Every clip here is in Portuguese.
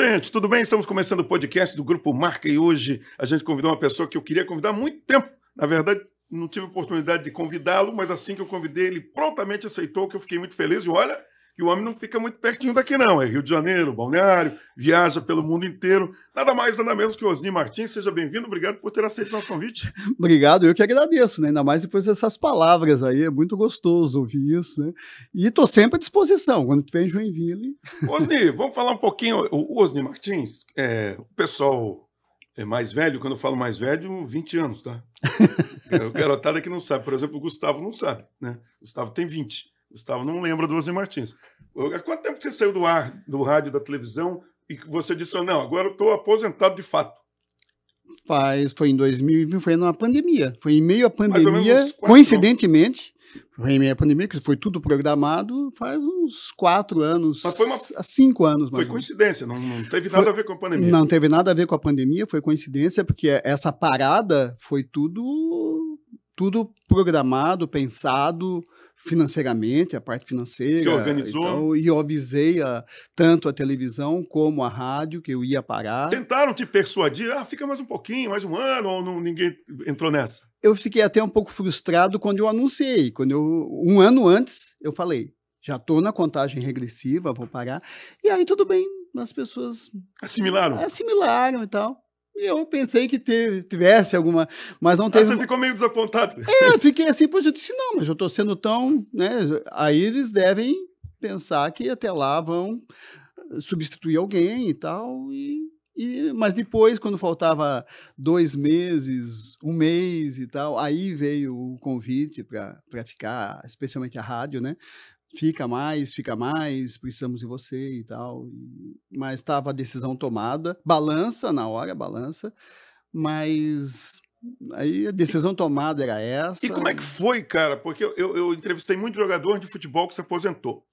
gente, tudo bem? Estamos começando o podcast do Grupo Marca e hoje a gente convidou uma pessoa que eu queria convidar há muito tempo. Na verdade, não tive oportunidade de convidá-lo, mas assim que eu convidei, ele prontamente aceitou, que eu fiquei muito feliz. E olha, que o homem não fica muito pertinho daqui não, é Rio de Janeiro, Balneário, viaja pelo mundo inteiro. Nada mais, nada menos que o Osni Martins. Seja bem-vindo, obrigado por ter aceito o nosso convite. Obrigado, eu que agradeço, né? Ainda mais depois dessas palavras aí, é muito gostoso ouvir isso, né? E estou sempre à disposição, quando tiver em Joinville. Osni, vamos falar um pouquinho, o Osni Martins, o pessoal é mais velho, quando eu falo mais velho, 20 anos, tá? O garotada que não sabe, por exemplo, o Gustavo não sabe, né? O Gustavo tem 20. Gustavo não lembra do Osni Martins. Há quanto tempo que você saiu do ar, do rádio, da televisão, e que você disse, não, agora eu estou aposentado de fato? Foi em 2020, foi na pandemia. Foi em meio à pandemia, 4 coincidentemente, foi em meio à pandemia, que foi tudo programado, faz uns 4 anos, Mas foi 5 anos. Foi coincidência, não teve nada a ver com a pandemia. Não teve nada a ver com a pandemia, foi coincidência, porque essa parada foi tudo programado, pensado financeiramente, a parte financeira. Se organizou. Então, e eu avisei tanto a televisão como a rádio que eu ia parar. Tentaram te persuadir, fica mais um pouquinho, mais um ano, ou não, ninguém entrou nessa? Eu fiquei até um pouco frustrado quando eu anunciei. Um ano antes, eu falei, já estou na contagem regressiva, vou parar. E aí tudo bem, as pessoas assimilaram e tal. E eu pensei que tivesse alguma, mas não teve. Você ficou meio desapontado. Fiquei assim, pois eu disse, não, mas eu estou sendo tão, né? Aí eles devem pensar que até lá vão substituir alguém e tal, mas depois, quando faltava 2 meses, 1 mês e tal, aí veio o convite para ficar, especialmente a rádio, né? Fica mais, precisamos de você e tal. Mas estava a decisão tomada, balança, mas aí a decisão tomada era essa. E como é que foi, cara? Porque eu entrevistei muito jogador de futebol que se aposentou.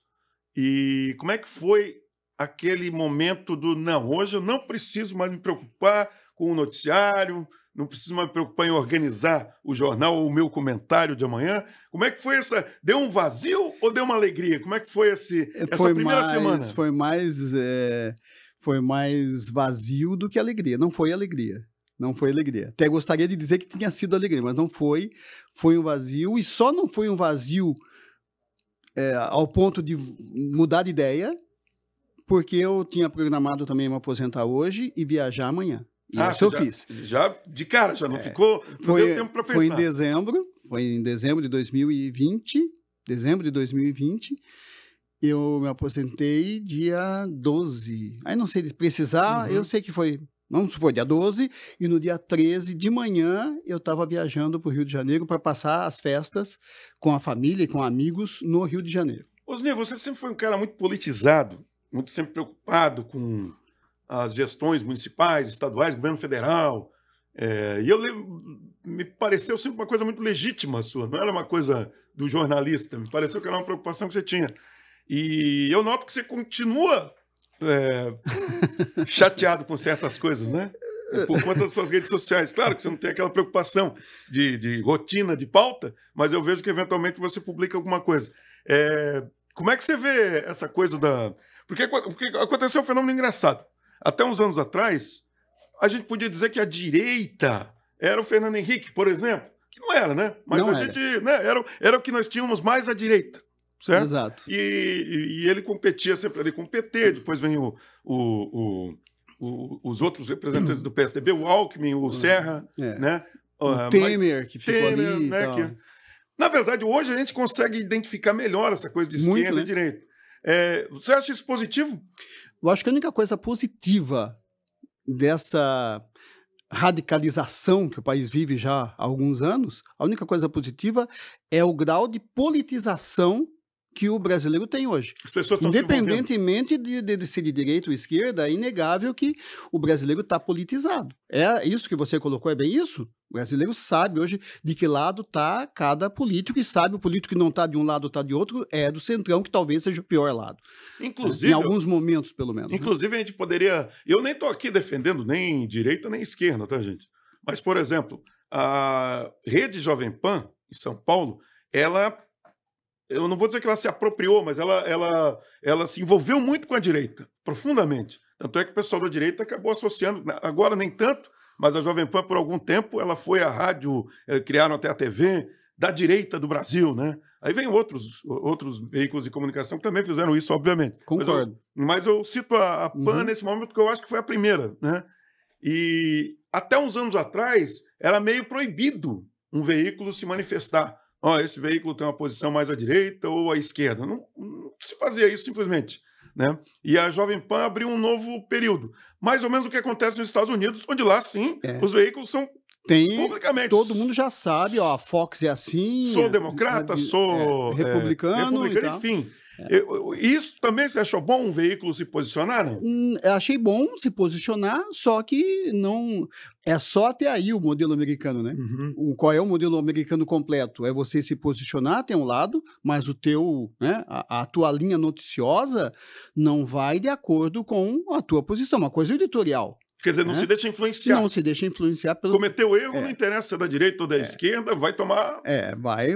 E como é que foi aquele momento não, hoje eu não preciso mais me preocupar com o noticiário, não preciso mais me preocupar em organizar o jornal ou o meu comentário de amanhã. Como é que foi essa? Deu um vazio ou deu uma alegria? Como é que foi essa primeira semana? Foi mais vazio do que alegria. Não foi alegria. Não foi alegria. Até gostaria de dizer que tinha sido alegria, mas não foi. Foi um vazio, e só não foi um vazio ao ponto de mudar de ideia, porque eu tinha programado também me aposentar hoje e viajar amanhã. E isso eu fiz. Já de cara, já não ficou, não deu tempo para pensar. Foi em dezembro de 2020, eu me aposentei dia 12. Aí não sei de precisar, eu sei que foi, vamos supor, dia 12, e no dia 13 de manhã eu estava viajando para o Rio de Janeiro para passar as festas com a família e com amigos no Rio de Janeiro. Osni, você sempre foi um cara muito politizado, muito sempre preocupado com as gestões municipais, estaduais, governo federal. Me pareceu sempre uma coisa muito legítima sua, não era uma coisa do jornalista, me pareceu que era uma preocupação que você tinha. E eu noto que você continua chateado com certas coisas, né? Por conta das suas redes sociais. Claro que você não tem aquela preocupação de rotina, de pauta, mas eu vejo que eventualmente você publica alguma coisa. Como é que você vê essa coisa da... Porque aconteceu um fenômeno engraçado. Até uns anos atrás, a gente podia dizer que a direita era o Fernando Henrique, por exemplo. Que não era, né? Mas não gente, né, era o que nós tínhamos mais à direita, certo? Exato. E ele competia sempre ali com o PT, depois vem os outros representantes do PSDB, o Alckmin, o Serra, né? O Temer, que ficou ali, né, na verdade, hoje a gente consegue identificar melhor essa coisa de esquerda e direita. Você acha isso positivo? Eu acho que a única coisa positiva dessa radicalização que o país vive já há alguns anos, a única coisa positiva é o grau de politização que o brasileiro tem hoje. As pessoas estão independentemente de ser de direita ou esquerda, é inegável que o brasileiro está politizado. É isso que você colocou, é bem isso? O brasileiro sabe hoje de que lado está cada político e sabe o político que não está de um lado ou está de outro é do centrão, que talvez seja o pior lado. Inclusive, em alguns momentos, pelo menos. Inclusive, a gente poderia... Eu nem estou aqui defendendo nem direita nem esquerda, tá, gente? Mas, por exemplo, a Rede Jovem Pan, em São Paulo, ela eu não vou dizer que ela se apropriou, mas ela se envolveu muito com a direita, profundamente. Tanto é que o pessoal da direita acabou associando, agora nem tanto, mas a Jovem Pan, por algum tempo, ela foi à rádio, criaram até a TV, da direita do Brasil, né? Aí vem outros veículos de comunicação que também fizeram isso, obviamente. Concordo. Mas eu cito a PAN nesse momento porque eu acho que foi a primeira, né? E até uns anos atrás, era meio proibido um veículo se manifestar. Esse veículo tem uma posição mais à direita ou à esquerda. Não se fazia isso simplesmente, né? E a Jovem Pan abriu um novo período. Mais ou menos o que acontece nos Estados Unidos, onde lá, sim, os veículos são publicamente. Todo mundo já sabe, a Fox é assim. Sou democrata, sou republicano e tal. Enfim. Isso também você achou bom um veículo se posicionar, não? Achei bom se posicionar, só que não... É só até aí o modelo americano, né? Qual é o modelo americano completo? É você se posicionar, tem um lado, mas o teu, né, a tua linha noticiosa não vai de acordo com a tua posição, uma coisa editorial. Quer dizer, não se deixa influenciar. Não se deixa influenciar pelo... Cometeu erro, não interessa se é da direita ou da esquerda, vai tomar...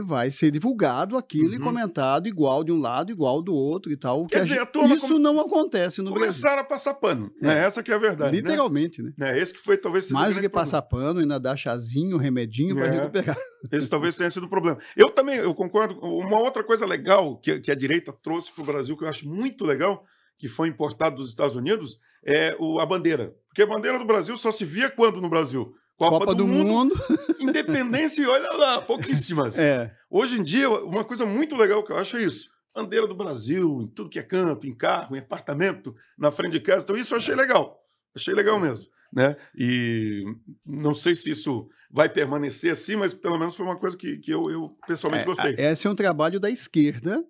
vai ser divulgado aquilo e comentado igual de um lado, igual do outro e tal. Quer dizer, isso não acontece no Brasil. Começaram a passar pano. Essa que é a verdade. Literalmente, né? Esse que foi talvez... Mais do que passar pano, ainda dar chazinho, remedinho para recuperar. Esse talvez tenha sido o problema. Eu concordo. Uma outra coisa legal que a direita trouxe para o Brasil, que eu acho muito legal, que foi importado dos Estados Unidos, é a bandeira. Porque a bandeira do Brasil só se via quando no Brasil? Copa do Mundo. Independência, e olha lá, pouquíssimas. Hoje em dia, uma coisa muito legal que eu acho é isso. Bandeira do Brasil, em tudo que é canto, em carro, em apartamento, na frente de casa. Então isso eu achei legal. Achei legal mesmo, né? E não sei se isso vai permanecer assim, mas pelo menos foi uma coisa que eu pessoalmente gostei. Esse é um trabalho da esquerda.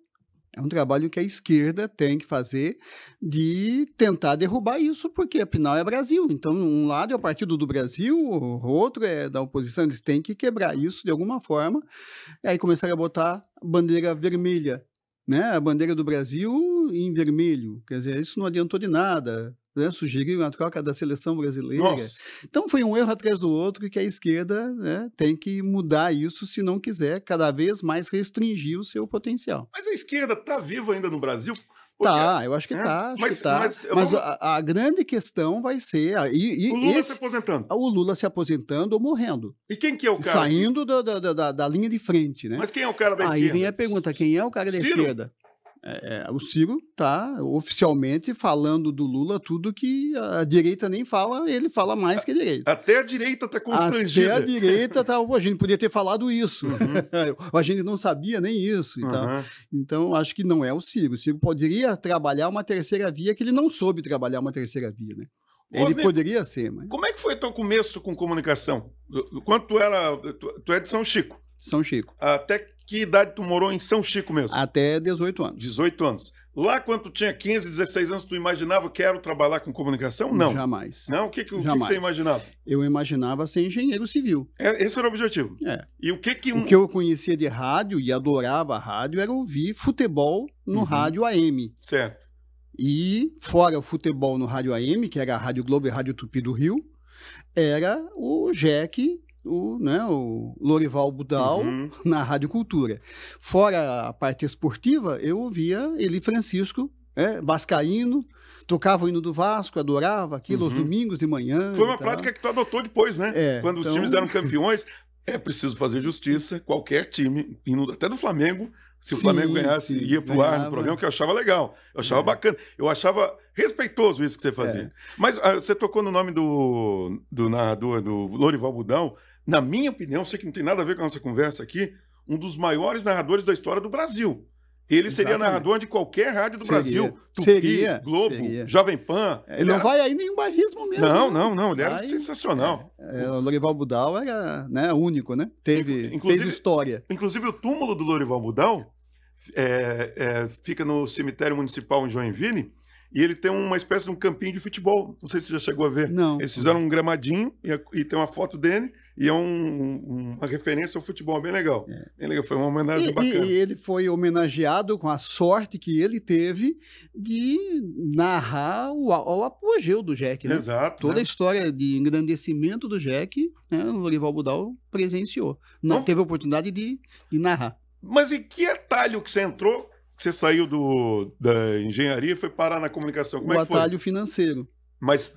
É um trabalho que a esquerda tem que fazer de tentar derrubar isso, porque afinal é Brasil. Então, um lado é o Partido do Brasil, o outro é da oposição. Eles têm que quebrar isso de alguma forma. E aí começaram a botar a bandeira vermelha, né? A bandeira do Brasil em vermelho. Quer dizer, isso não adiantou de nada. Né? Sugeriram a troca da seleção brasileira. Nossa. Então foi um erro atrás do outro e que a esquerda, né, tem que mudar isso se não quiser cada vez mais restringir o seu potencial. Mas a esquerda está viva ainda no Brasil? Tá, eu acho que tá. Mas a grande questão vai ser... o Lula se aposentando. O Lula se aposentando ou morrendo. E quem que é o cara? Saindo da linha de frente, né? Mas quem é o cara da esquerda? Aí vem a pergunta, quem é o cara da esquerda? O Ciro está oficialmente falando do Lula tudo que a direita nem fala, ele fala mais que a direita. Até a direita está constrangida. Até a direita está... A gente podia ter falado isso. A gente não sabia nem isso. Então, acho que não é o Ciro. O Ciro poderia trabalhar uma terceira via que ele não soube trabalhar uma terceira via, né? Ele poderia ser, mas... Como é que foi teu começo com comunicação? Quando tu é de São Chico? São Chico. Até que idade tu morou em São Chico mesmo? Até 18 anos. 18 anos. Lá, quando tu tinha 15, 16 anos, tu imaginava que quero trabalhar com comunicação? Não. Jamais. Não? O que você imaginava? Eu imaginava ser engenheiro civil. Esse era o objetivo? E o que eu conhecia de rádio e adorava a rádio era ouvir futebol no rádio AM. Certo. E fora o futebol no rádio AM, que era a Rádio Globo e a Rádio Tupi do Rio, era o Jack... o Lorival Budal na Rádio Cultura. Fora a parte esportiva, eu ouvia Eli Francisco, vascaíno, tocava o hino do Vasco, adorava aquilo aos domingos de manhã. Foi uma prática que tu adotou depois, né? Quando os times eram campeões, é preciso fazer justiça, qualquer time, até do Flamengo, se o Flamengo ganhasse, ia pro ar no programa, que eu achava legal, eu achava bacana, eu achava respeitoso isso que você fazia. Mas você tocou no nome do narrador, do Lorival Budal. Na minha opinião, sei que não tem nada a ver com a nossa conversa aqui, um dos maiores narradores da história do Brasil. Ele seria narrador de qualquer rádio do Brasil. Tupi, Globo, Jovem Pan. Ele não vai aí nenhum bairrismo mesmo. Não, ele era sensacional. O Lorival Budal era, né, único, né? Fez história. Inclusive o túmulo do Lorival Budal fica no cemitério municipal em Joinville, e ele tem uma espécie de um campinho de futebol. Não sei se você já chegou a ver. Não. Eles fizeram um gramadinho e tem uma foto dele e é uma referência ao futebol bem legal. Bem legal. Foi uma homenagem bacana. E ele foi homenageado com a sorte que ele teve de narrar o apogeu do Jack, né? Exato. Toda a história de engrandecimento do Jack, né, o Lorival Budal presenciou. Teve a oportunidade de narrar. Mas em que atalho que você entrou, que você saiu da engenharia e foi parar na comunicação? Como O é que foi? atalho financeiro. Mas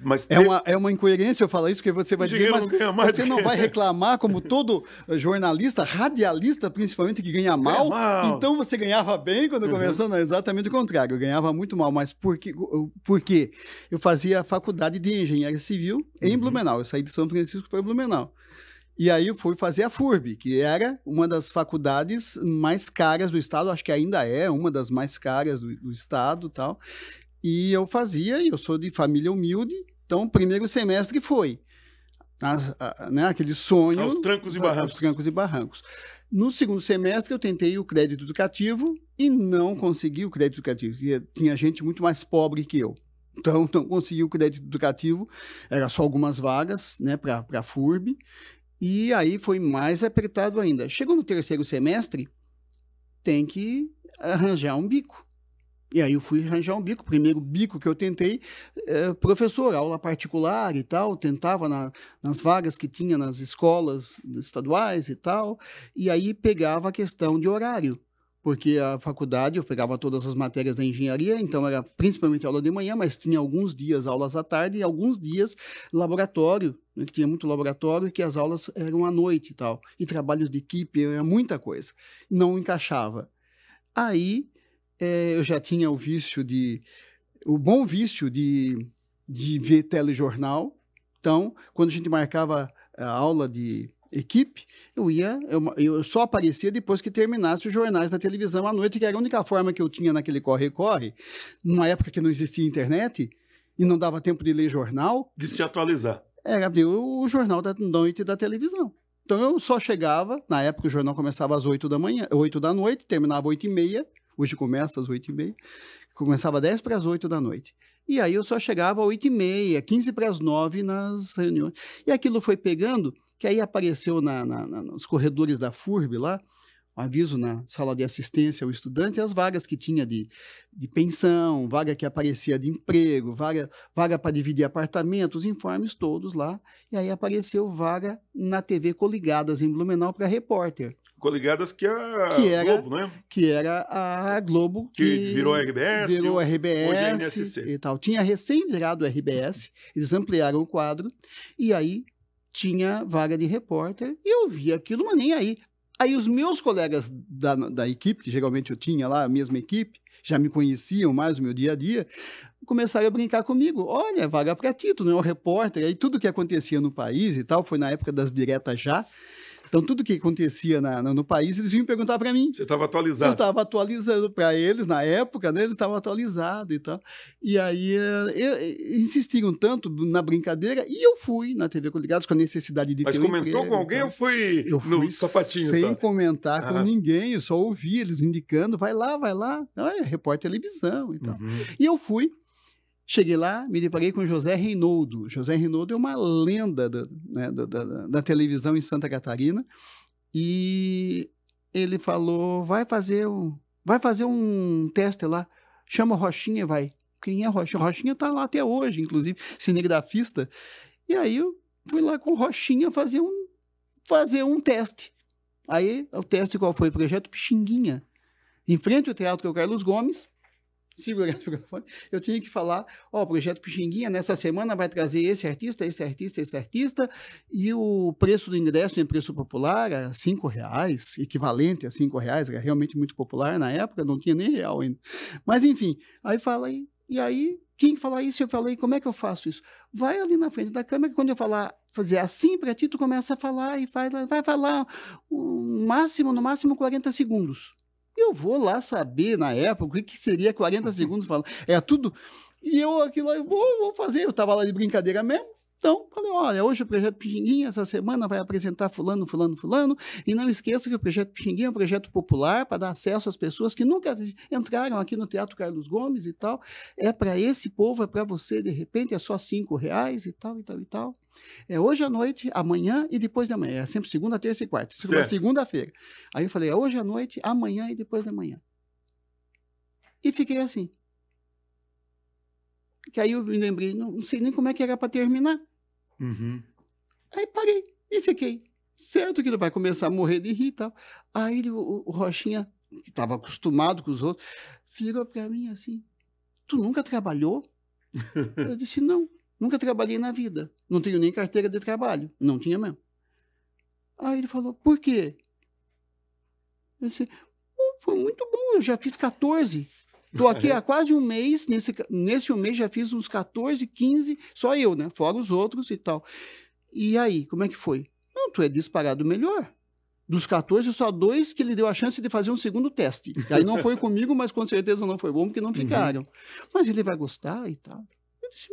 É uma incoerência eu falar isso, porque você vai dizer, mas você não vai reclamar como todo jornalista, radialista principalmente, que ganha mal? Então você ganhava bem quando começou? Não, exatamente o contrário, eu ganhava muito mal. Mas por quê? Eu fazia faculdade de engenharia civil em Blumenau, eu saí de São Francisco para Blumenau. E aí eu fui fazer a FURB, que era uma das faculdades mais caras do estado, acho que ainda é uma das mais caras do estado e tal. E eu eu sou de família humilde, então o primeiro semestre foi né, aquele sonho... Aos trancos e barrancos. Aos trancos e barrancos. No segundo semestre eu tentei o crédito educativo e não consegui o crédito educativo, porque tinha gente muito mais pobre que eu. Então não consegui o crédito educativo, era só algumas vagas, né, para a FURB, e aí foi mais apertado ainda. Chegou no terceiro semestre, tem que arranjar um bico. E aí eu fui arranjar um bico. O primeiro bico que eu tentei, professor, aula particular e tal, tentava nas vagas que tinha nas escolas estaduais e tal, e aí pegava a questão de horário, porque a faculdade eu pegava todas as matérias da engenharia, então era principalmente aula de manhã, mas tinha alguns dias aulas à tarde e alguns dias laboratório, né, que tinha muito laboratório e que as aulas eram à noite e tal, e trabalhos de equipe, era muita coisa, não encaixava. Aí eu já tinha o bom vício de ver telejornal. Então, quando a gente marcava a aula de equipe, eu só aparecia depois que terminasse os jornais da televisão à noite, que era a única forma que eu tinha naquele corre-corre, numa época que não existia internet e não dava tempo de ler jornal. De se atualizar. Era ver o jornal da noite da televisão. Então, eu só chegava, na época o jornal começava às 8 da noite, terminava às 8h30, hoje começa às 8h30, começava 10 para as 8 da noite. E aí eu só chegava às 8h30, 15 para as 9 nas reuniões. E aquilo foi pegando, que aí apareceu nos corredores da FURB lá, um aviso na sala de assistência ao estudante, as vagas que tinha de pensão, vaga que aparecia de emprego, vaga para dividir apartamento, os informes todos lá. E aí apareceu vaga na TV Coligadas, em Blumenau, para repórter. Coligadas que era Globo, né? Que era a Globo. Que virou RBS. Virou RBS hoje é NSC. E tal. Tinha recém virado RBS, eles ampliaram o quadro, e aí tinha vaga de repórter, e eu vi aquilo, mas nem aí. Aí os meus colegas da equipe, que geralmente eu tinha lá, a mesma equipe, já me conheciam mais o meu dia a dia, começaram a brincar comigo. Olha, vaga para ti, tu não é um repórter. Aí tudo que acontecia no país e tal, foi na época das diretas já. Então, tudo que acontecia no país, eles vinham perguntar para mim. Você estava atualizado? Eu estava atualizando para eles, na época, né? Eles estavam atualizados e tal. E aí, insistiram tanto na brincadeira, e eu fui na TV Coligados com a necessidade de Mas ter comentou com alguém ou foi no sapatinho? Sem comentar com ninguém, eu só ouvi eles indicando, vai lá. Não, é repórter televisão e tal. E eu fui. Cheguei lá, me deparei com José Reinoldo. José Reinoldo é uma lenda da televisão em Santa Catarina. E ele falou, vai fazer um teste lá. Chama o Rochinha, vai. Quem é Rochinha? Rochinha tá lá até hoje, inclusive, cinegrafista. E aí eu fui lá com o Rochinha fazer um teste. Aí o teste qual foi? O Projeto Pixinguinha. Em frente ao Teatro Carlos Gomes, segurando o microfone, eu tinha que falar, o Projeto Pixinguinha nessa semana vai trazer esse artista, e o preço do ingresso em preço popular é R$5, equivalente a R$5, era realmente muito popular na época, não tinha nem real ainda. Mas enfim, aí fala, e aí, quem falar isso? Eu falei, como é que eu faço isso? Vai ali na frente da câmera, quando eu fazer assim para ti, tu começa a falar e vai falar no máximo 40 segundos. Eu vou lá saber, na época, o que seria 40 segundos falando. É tudo. E eu vou fazer. Eu estava lá de brincadeira mesmo. Então, falei, olha, hoje o Projeto Pixinguinha, essa semana vai apresentar fulano. E não esqueça que o Projeto Pixinguinha é um projeto popular para dar acesso às pessoas que nunca entraram aqui no Teatro Carlos Gomes e tal. É para esse povo, é para você, de repente, é só R$5 e tal. É hoje à noite, amanhã e depois da manhã. É sempre segunda, terça e quarta. Segunda-feira. Aí eu falei, é hoje à noite, amanhã e depois da manhã. E fiquei assim. Que aí eu me lembrei, não sei nem como é que era para terminar. Aí parei e fiquei. certo que ele vai começar a morrer de rir e tal. Aí o Rochinha, que estava acostumado com os outros, virou para mim assim, tu nunca trabalhou? Eu disse, não, nunca trabalhei na vida. Não tenho nem carteira de trabalho. Não tinha mesmo. Aí ele falou, por quê? Eu disse, foi muito bom, eu já fiz 14. Estou aqui há quase um mês, nesse um mês já fiz uns 14, 15, só eu, né? Fora os outros e tal. E aí, como é que foi? Não, tu é disparado melhor. Dos 14, só 2 que ele deu a chance de fazer um segundo teste. Aí não foi comigo, mas com certeza não foi bom, porque não ficaram. Mas ele vai gostar e tal. Eu disse,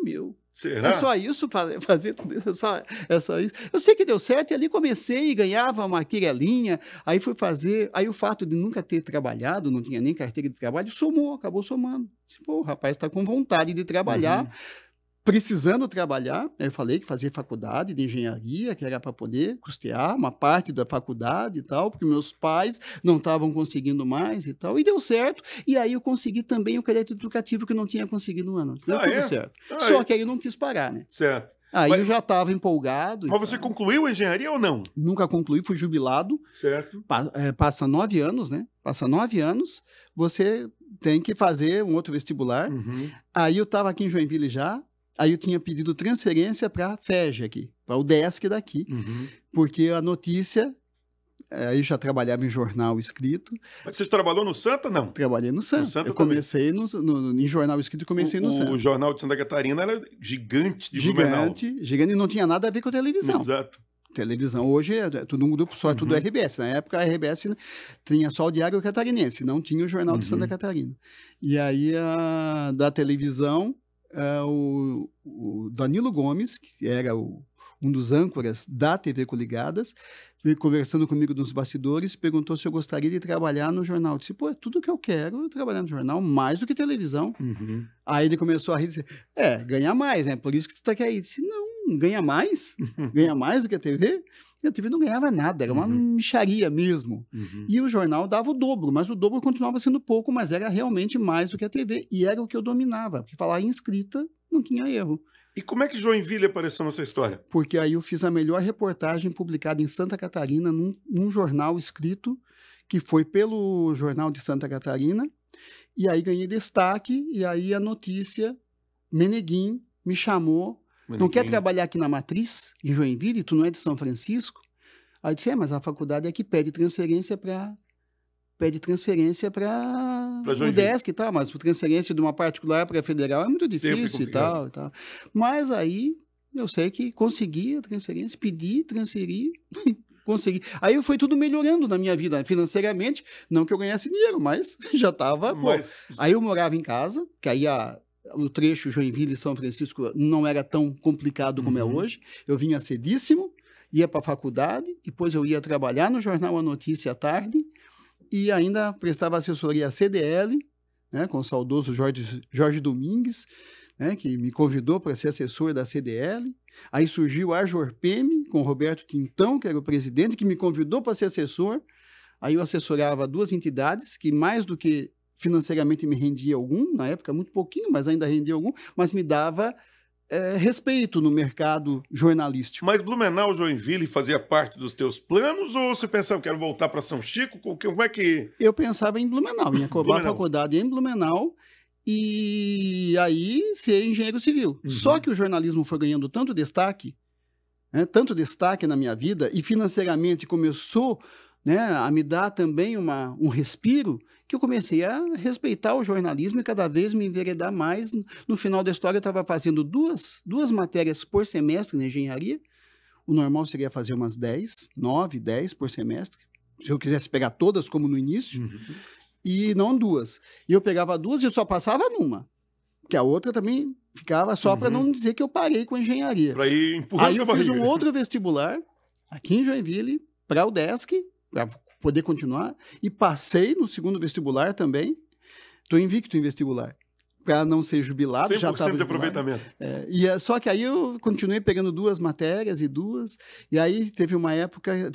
será? É só isso, fazer tudo isso, é só isso. Eu sei que deu certo, e ali comecei e ganhava uma quirelinha, aí fui fazer, aí o fato de nunca ter trabalhado, não tinha nem carteira de trabalho, acabou somando. Disse, pô, o rapaz está com vontade de trabalhar, precisando trabalhar. Eu falei que fazia faculdade de engenharia, que era para poder custear uma parte da faculdade e tal, porque meus pais não estavam conseguindo mais e tal, e deu certo. E aí eu consegui também o crédito educativo que eu não tinha conseguido no ano. Deu tudo certo. Só que aí eu não quis parar, né? Certo. Aí eu já estava empolgado. Mas você concluiu a engenharia ou não? Nunca concluí, fui jubilado. Certo. Passa 9 anos, né? Passa 9 anos, você tem que fazer um outro vestibular. Aí eu estava aqui em Joinville já. Aí eu tinha pedido transferência para a FEG aqui, para o DESC daqui, porque a notícia, aí eu já trabalhava em jornal escrito. Mas você trabalhou no Santa, não? Trabalhei no Santa. Eu comecei em jornal escrito e comecei no Santa. O jornal de Santa Catarina era gigante de Blumenau. Gigante, e não tinha nada a ver com televisão. Exato. Televisão hoje é tudo um grupo só, é tudo RBS. Na época a RBS tinha só o Diário Catarinense, não tinha o Jornal de Santa Catarina. E aí da televisão, o Danilo Gomes, que era um dos âncoras da TV Coligadas, veio conversando comigo nos bastidores, perguntou se eu gostaria de trabalhar no jornal. Eu disse, pô, é tudo que eu quero, eu trabalhar no jornal, mais do que televisão. Aí ele começou a rir e disse, ganha mais, né? Por isso que tu tá aqui. Eu disse, não, ganha mais? Ganha mais do que a TV? E a TV não ganhava nada, era uma mixaria mesmo. E o jornal dava o dobro, mas o dobro continuava sendo pouco, mas era realmente mais do que a TV. E era o que eu dominava, porque falar em escrita não tinha erro. E como é que Joinville apareceu nessa história? Porque aí eu fiz a melhor reportagem publicada em Santa Catarina, num jornal escrito, que foi pelo Jornal de Santa Catarina, e aí ganhei destaque, e aí a notícia, Meneguim me chamou, não quer trabalhar aqui na Matriz, em Joinville, tu não é de São Francisco? Aí eu disse, mas a faculdade é que pede transferência para o DESC e tal, mas transferência de uma particular para a federal é muito difícil e tal. Mas aí eu sei que consegui a transferência, pedi, transferi, consegui. Aí foi tudo melhorando na minha vida financeiramente, não que eu ganhasse dinheiro, mas já estava. Aí eu morava em casa, que aí o trecho Joinville e São Francisco não era tão complicado como é hoje. Eu vinha cedíssimo, ia para a faculdade, depois eu ia trabalhar no jornal A Notícia à tarde, e ainda prestava assessoria à CDL, né, com o saudoso Jorge Domingues, né, que me convidou para ser assessor da CDL. Aí surgiu a Jorpem, com o Roberto Quintão, que era o presidente, que me convidou para ser assessor. Aí eu assessorava 2 entidades, que mais do que financeiramente me rendia algum, na época muito pouquinho, mas ainda rendia algum, mas me dava respeito no mercado jornalístico. Mas Blumenau, Joinville fazia parte dos teus planos ou você pensava que quero voltar para São Chico? Como é que... Eu pensava em Blumenau, ia acabar a faculdade em Blumenau e aí ser engenheiro civil. Só que o jornalismo foi ganhando tanto destaque na minha vida e financeiramente começou, né, a me dar também um respiro, que eu comecei a respeitar o jornalismo e cada vez me enveredar mais. No final da história, eu estava fazendo duas matérias por semestre na engenharia. O normal seria fazer umas 9, 10 por semestre. Se eu quisesse pegar todas, como no início, e não 2. E eu pegava 2 e só passava numa. Que a outra também ficava só para não dizer que eu parei com a engenharia. Para ir empurrando. Aí eu fiz um outro vestibular, aqui em Joinville, para o DESC, para poder continuar, e passei no segundo vestibular também. Estou invicto em vestibular, para não ser jubilado. 100% já estava de aproveitamento. Só que aí eu continuei pegando 2 matérias e aí teve uma época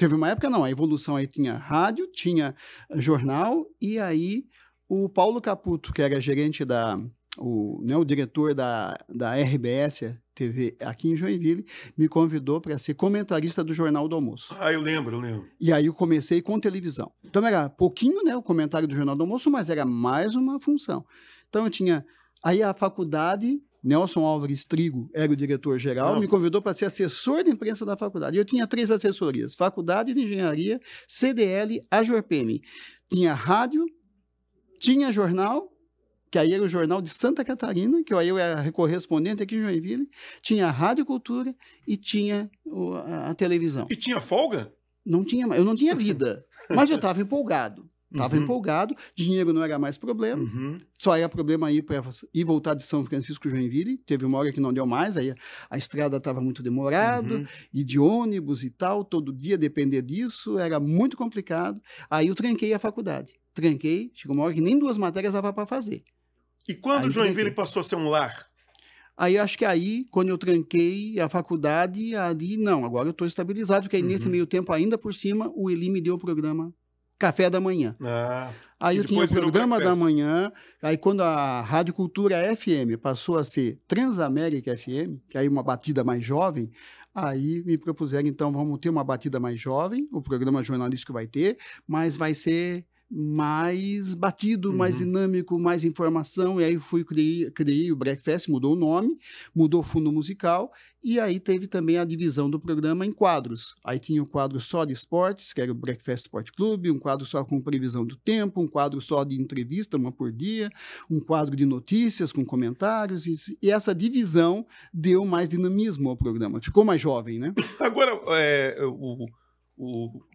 não, a evolução aí tinha rádio, tinha jornal, e aí o Paulo Caputo, que era gerente da o diretor da RBS TV aqui em Joinville me convidou para ser comentarista do Jornal do Almoço. Ah, eu lembro. E aí eu comecei com televisão. Então era pouquinho, né, o comentário do Jornal do Almoço, mas era mais uma função. Então eu tinha... Aí a faculdade, Nelson Álvares Trigo era o diretor-geral, me convidou para ser assessor de imprensa da faculdade. Eu tinha 3 assessorias: Faculdade de Engenharia, CDL, AJORPM. Tinha rádio, tinha jornal, que aí era o Jornal de Santa Catarina, que aí eu era correspondente aqui em Joinville, tinha a Rádio Cultura e tinha a televisão. E tinha folga? Não tinha, eu não tinha vida, mas eu estava empolgado. Estava empolgado, dinheiro não era mais problema, só era problema ir e voltar de São Francisco Joinville. Teve uma hora que não deu mais, aí a estrada estava muito demorada, e de ônibus e tal, todo dia depender disso, era muito complicado. Aí eu tranquei a faculdade. Chegou uma hora que nem 2 matérias dava para fazer. E quando Joinville passou a ser um lar? Aí acho que aí, quando eu tranquei a faculdade, ali não, agora eu estou estabilizado, porque aí nesse meio tempo, ainda por cima, o Eli me deu o programa Café da Manhã. Aí eu tinha o programa da manhã, aí quando a Rádio Cultura FM passou a ser Transamérica FM, que aí uma batida mais jovem, aí me propuseram, então, vamos ter uma batida mais jovem, o programa jornalístico vai ter, mas vai ser mais batido, mais dinâmico, mais informação, e aí criei o Breakfast, mudou o nome, mudou o fundo musical, e aí teve também a divisão do programa em quadros. Aí tinha um quadro só de esportes, que era o Breakfast Sport Club, um quadro só com previsão do tempo, um quadro só de entrevista, uma por dia, um quadro de notícias com comentários, e essa divisão deu mais dinamismo ao programa, ficou mais jovem, né? Agora,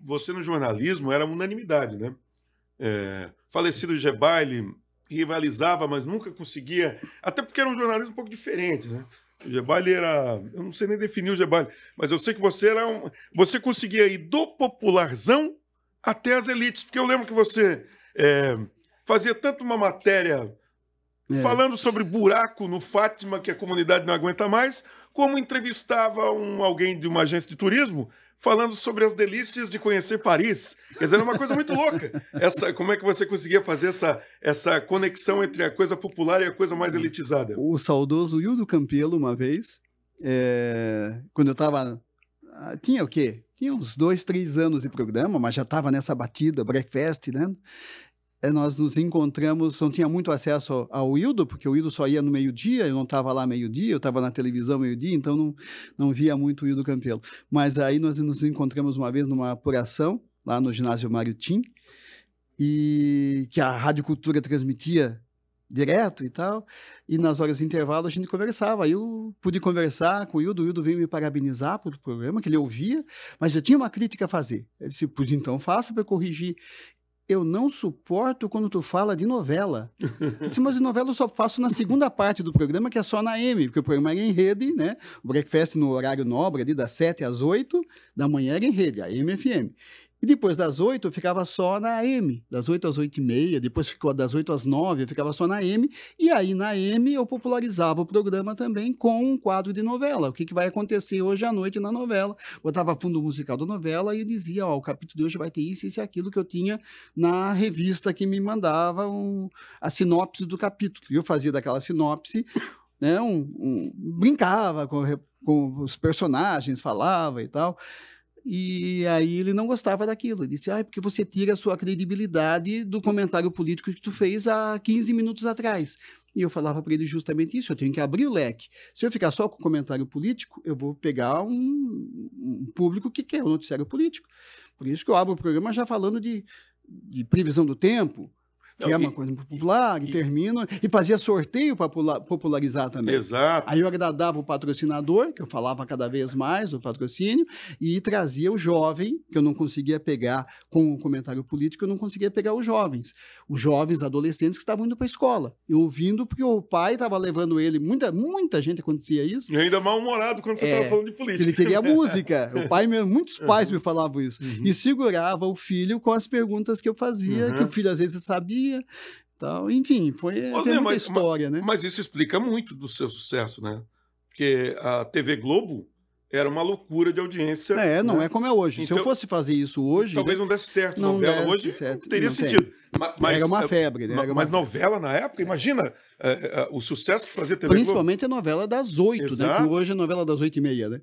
você no jornalismo era unanimidade, né? Falecido Gebaile rivalizava, mas nunca conseguia, até porque era um jornalismo um pouco diferente, né? O Gebaile era, eu não sei nem definir o Gebaile, mas eu sei que você você conseguia ir do popularzão até as elites, porque eu lembro que você fazia tanto uma matéria falando sobre buraco no Fátima que a comunidade não aguenta mais, como entrevistava alguém de uma agência de turismo falando sobre as delícias de conhecer Paris. Quer dizer, era uma coisa muito louca. Como é que você conseguia fazer essa conexão entre a coisa popular e a coisa mais elitizada? O saudoso Hildo Campelo, uma vez, quando eu estava... Tinha o quê? Tinha uns 2, 3 anos de programa, mas já estava nessa batida, Breakfast, né? Nós nos encontramos, não tinha muito acesso ao Hildo, porque o Hildo só ia no meio-dia, eu não estava lá meio-dia, eu estava na televisão meio-dia, então não via muito o Hildo Campelo. Mas aí nós nos encontramos uma vez numa apuração, lá no ginásio Mário Tim, e que a Rádio Cultura transmitia direto e tal, e nas horas de intervalo a gente conversava. Aí eu pude conversar com o Hildo veio me parabenizar pelo programa, que ele ouvia, mas já tinha uma crítica a fazer. Ele disse, pois então faça para corrigir. Eu não suporto quando tu fala de novela. Eu disse, mas de novela eu só faço na segunda parte do programa, que é só na M, porque o programa era em rede, né? O Breakfast no horário nobre, ali das 7 às 8 da manhã era em rede, a M-FM. E depois das 8 eu ficava só na AM, das 8 às 8h30, depois ficou das 8 às 9 eu ficava só na AM, e aí na AM eu popularizava o programa também com um quadro de novela, o que vai acontecer hoje à noite na novela, botava fundo musical da novela e dizia, o capítulo de hoje vai ter isso e aquilo que eu tinha na revista que me mandava a sinopse do capítulo, e eu fazia daquela sinopse, né, brincava com os personagens, falava e tal. E aí ele não gostava daquilo. Ele disse, porque você tira a sua credibilidade do comentário político que tu fez há 15 minutos atrás. E eu falava para ele justamente isso, eu tenho que abrir o leque. Se eu ficar só com comentário político, eu vou pegar um público que quer o noticiário político. Por isso que eu abro o programa já falando de previsão do tempo, que é uma coisa popular, e termino, e fazia sorteio para popularizar também. Exato. Aí eu agradava o patrocinador, que eu falava cada vez mais o patrocínio, e trazia o jovem, que eu não conseguia pegar com o comentário político, eu não conseguia pegar os jovens adolescentes que estavam indo para a escola, eu ouvindo porque o pai estava levando ele, muita gente acontecia isso. E ainda mal-humorado quando você estava falando de política. Ele queria música, muitos pais me falavam isso, e segurava o filho com as perguntas que eu fazia, que o filho às vezes sabia, tal. Enfim, tem muita história, né? Mas isso explica muito do seu sucesso, né? Porque a TV Globo era uma loucura de audiência. Não é como é hoje. Então, se eu fosse fazer isso hoje... Talvez não desse certo novela hoje, não teria sentido. Era uma febre, né? Mas novela na época, imagina o sucesso que fazia TV Principalmente a novela das 8, né? Que hoje é novela das 8h30, né?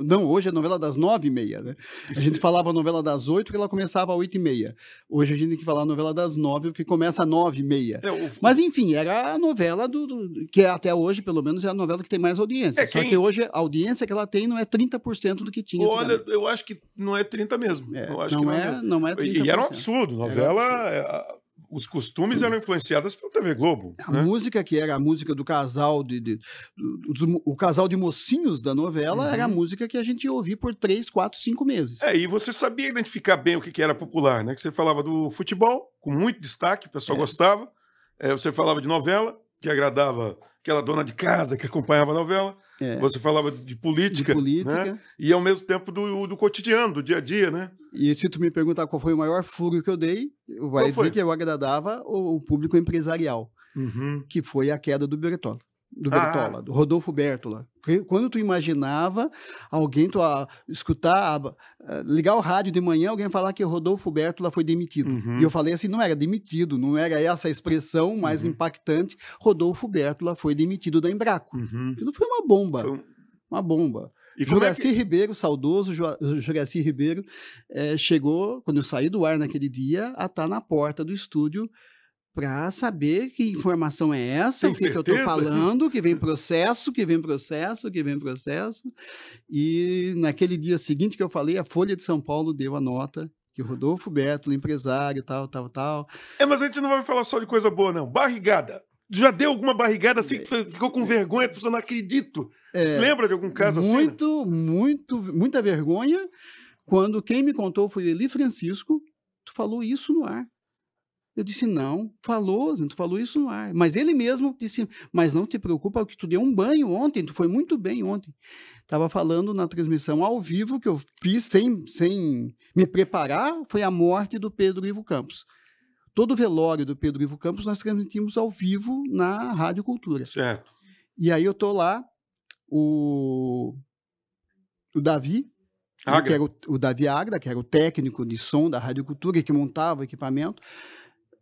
Não, hoje é novela das 9h30, né? A gente falava novela das 8 porque ela começava às 8h30. Hoje a gente tem que falar novela das 9 porque começa às 9h30. Mas enfim, era a novela que até hoje, pelo menos, é a novela que tem mais audiência. Só que hoje a audiência que ela tem não é 30% do que tinha. Olha, eu acho que não é 30 mesmo. Eu acho não é 30%. E era um absurdo. Novela... Os costumes eram influenciados pela TV Globo. A música, que era a música do casal, o casal de mocinhos da novela, era a música que a gente ia ouvir por 3, 4, 5 meses. E você sabia identificar bem o que era popular, né? Que você falava do futebol, com muito destaque, o pessoal gostava. Você falava de novela, que agradava aquela dona de casa que acompanhava a novela. Você falava de política, né? E ao mesmo tempo do cotidiano, do dia a dia, né? E se tu me perguntar qual foi o maior furo que eu dei, vai dizer que eu agradava o público empresarial, que foi a queda do Bertola. Do Rodolfo Bertola. Quando tu imaginava alguém ligar o rádio de manhã, alguém falar que o Rodolfo Bertola foi demitido. E eu falei assim, não era demitido, não era essa a expressão mais impactante. Rodolfo Bertola foi demitido da Embraco. Aquilo foi uma bomba. Uma bomba. Juracy Ribeiro, saudoso Juracy Ribeiro, chegou, quando eu saí do ar naquele dia, a estar na porta do estúdio para saber que informação é essa, o que eu estou falando, que vem processo. E naquele dia seguinte que eu falei, a Folha de São Paulo deu a nota que o Rodolfo Bertola, empresário, tal. Mas a gente não vai falar só de coisa boa, não. Barrigada. Já deu alguma barrigada assim que ficou com vergonha, que você não acredito? Você lembra de algum caso assim? Muita vergonha. Quando quem me contou foi Eli Francisco, tu falou isso no ar. Eu disse, não, tu falou isso no ar. Mas ele mesmo disse, mas não te preocupa, que tu deu um banho ontem, tu foi muito bem ontem. Estava falando na transmissão ao vivo, que eu fiz sem me preparar, foi a morte do Pedro Ivo Campos. Todo o velório do Pedro Ivo Campos nós transmitimos ao vivo na Rádio Cultura. Certo. E aí eu tô lá, o Davi, que era o Davi Agra, que era o técnico de som da Rádio Cultura, que montava o equipamento.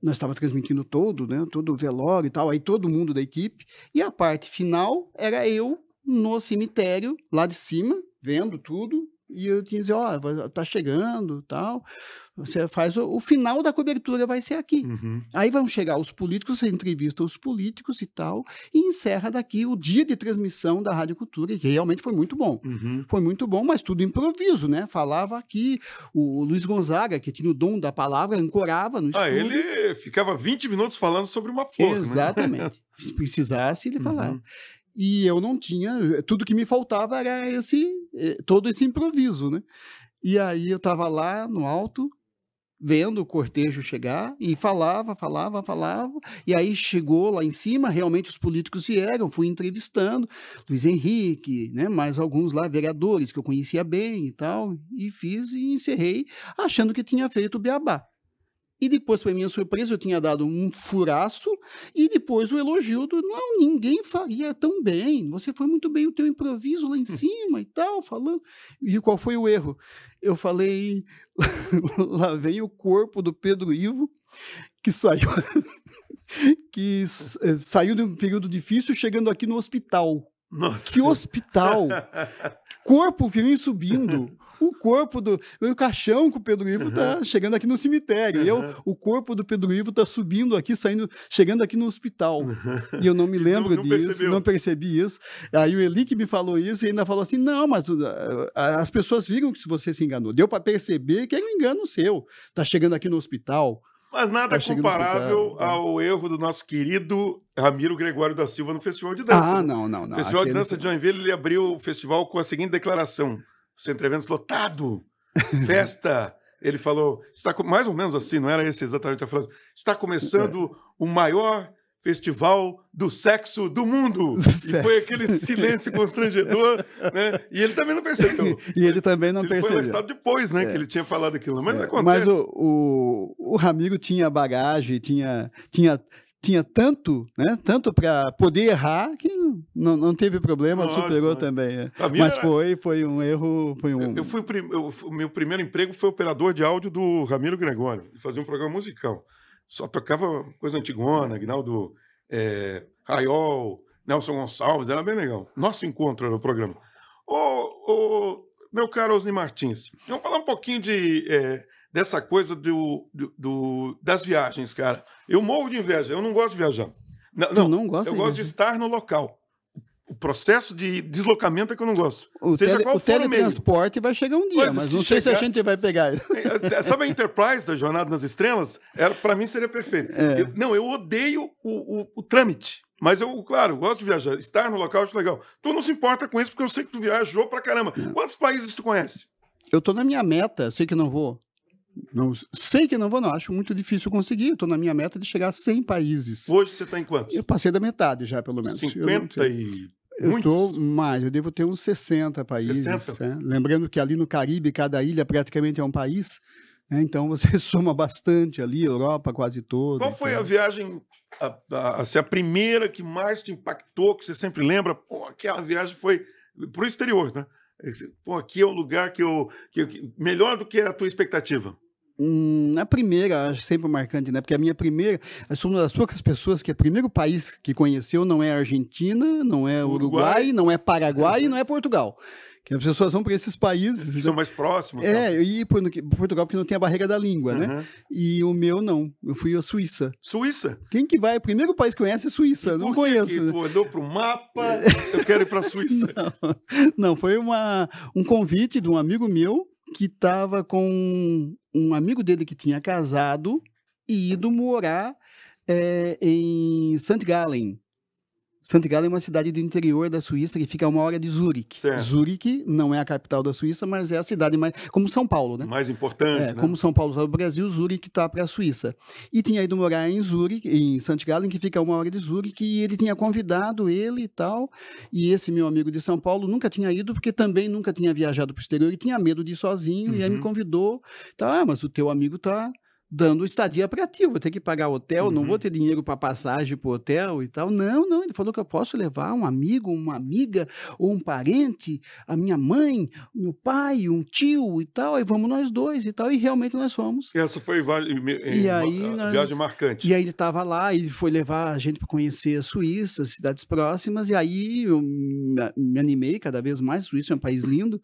Nós estávamos transmitindo todo o velório e tal, aí todo mundo da equipe. E a parte final era eu no cemitério, lá de cima, vendo tudo. E eu tinha que dizer, tá chegando, tal. Você faz o final da cobertura, vai ser aqui. Aí vão chegar os políticos, você entrevista os políticos e tal, e encerra daqui o dia de transmissão da Rádio Cultura, que realmente foi muito bom. Foi muito bom, mas tudo improviso, né? Falava aqui, o Luiz Gonzaga, que tinha o dom da palavra, ancorava no estúdio. Ele ficava 20 minutos falando sobre uma flor. Exatamente. Né? Se precisasse, ele falava. E eu não tinha, tudo que me faltava era todo esse improviso, né? E aí eu estava lá no alto, vendo o cortejo chegar, e falava, e aí chegou lá em cima, realmente os políticos vieram, fui entrevistando, Luiz Henrique, né, mais alguns lá, vereadores que eu conhecia bem e tal, e fiz e encerrei, achando que tinha feito o beabá. E depois, para minha surpresa, eu tinha dado um furaço e depois o elogio não, ninguém faria tão bem. Você foi muito bem o teu improviso lá em cima e tal, falando. E qual foi o erro? Eu falei, lá vem o corpo do Pedro Ivo, que saiu de um período difícil, chegando aqui no hospital. Nossa. Que hospital! Corpo que vem subindo. O corpo o caixão que o Pedro Ivo tá chegando aqui no cemitério. E o corpo do Pedro Ivo tá subindo aqui, chegando aqui no hospital. E eu não me lembro disso, não percebi isso. Aí o Eli que me falou isso e ainda falou assim, não, mas as pessoas viram que você se enganou. Deu para perceber que é um engano seu. Tá chegando aqui no hospital. Mas nada comparável ao erro do nosso querido Ramiro Gregório da Silva no Festival de Dança. Não. O Festival de Dança de Joinville, ele abriu o festival com a seguinte declaração: Centro Eventos lotado, festa. Ele falou, mais ou menos assim, não era esse exatamente a frase, está começando o maior festival do sexo do mundo. E foi aquele silêncio constrangedor, né? E ele também não percebeu. E ele também não percebeu. Foi alertado depois, né, que ele tinha falado aquilo. Mas acontece. Mas o Ramiro tinha bagagem, tinha tanto, né? Tanto para poder errar que não teve problema, superou também. Mas foi um erro. O meu primeiro emprego foi operador de áudio do Ramiro Gregório. Ele fazia um programa musical. só tocava coisa antigona, Aguinaldo Raiol, Nelson Gonçalves, era bem legal. Nosso encontro era o programa. Meu caro Osni Martins, vamos falar um pouquinho dessa coisa das viagens, cara. Eu morro de inveja, eu não gosto de viajar. Não gosto eu gosto de estar no local. O processo de deslocamento é que eu não gosto. O teletransporte vai chegar um dia, mas não sei se a gente vai pegar. Sabe a Enterprise da Jornada nas Estrelas? Para mim seria perfeito. Eu odeio o trâmite. Mas claro, gosto de viajar. Estar no local eu acho legal. Tu não se importa com isso, porque eu sei que tu viajou pra caramba. Quantos países tu conhece? Eu tô na minha meta, sei que não vou. Não acho muito difícil conseguir. Eu tô na minha meta de chegar a 100 países. Hoje você tá em quantos? Eu passei da metade já, pelo menos. 50 e... Eu tô mais, eu devo ter uns 60 países. 60? Né? Lembrando que ali no Caribe, cada ilha praticamente é um país. Né? Então você soma bastante ali, Europa quase toda. Qual foi a viagem, a primeira que mais te impactou, que você sempre lembra? Pô, aquela viagem foi pro exterior, né? Pô, aqui é o lugar que melhor do que a tua expectativa. A primeira, acho sempre marcante, né? Porque a minha primeira, eu sou uma das poucas pessoas que o primeiro país que conheceu não é Argentina, não é Uruguai, não é Paraguai e não é Portugal. Que as pessoas vão para esses países. Que são mais próximos. Eu ia para Portugal porque não tem a barreira da língua, né? E o meu não. Eu fui à Suíça. Suíça? Quem que vai? O primeiro país que conhece é Suíça. Não conheço. Tu olhou para o mapa, eu quero ir para a Suíça. Não, foi um convite de um amigo meu que estava com um amigo dele que tinha casado e ido morar em St. Gallen. St. Gallen é uma cidade do interior da Suíça que fica a 1 hora de Zurique. Certo. Zurique não é a capital da Suíça, mas é a cidade mais... Como São Paulo, né? Mais importante, né? Como São Paulo está no Brasil, Zurique está para a Suíça. E tinha ido morar em Zurique, em St. Gallen, que fica a 1 hora de Zurique, e ele tinha convidado ele e tal. E esse meu amigo de São Paulo nunca tinha ido, porque também nunca tinha viajado para o exterior e tinha medo de ir sozinho. E aí me convidou. Tá, mas o teu amigo está dando estadia para ti, eu vou ter que pagar hotel, não vou ter dinheiro para passagem para o hotel e tal. Não, ele falou que eu posso levar um amigo, uma amiga ou um parente, a minha mãe, o meu pai, um tio e tal, aí vamos nós dois e tal, e realmente nós fomos. Essa foi a viagem marcante. E aí ele estava lá e foi levar a gente para conhecer a Suíça, as cidades próximas, e aí eu me animei cada vez mais. A Suíça é um país lindo,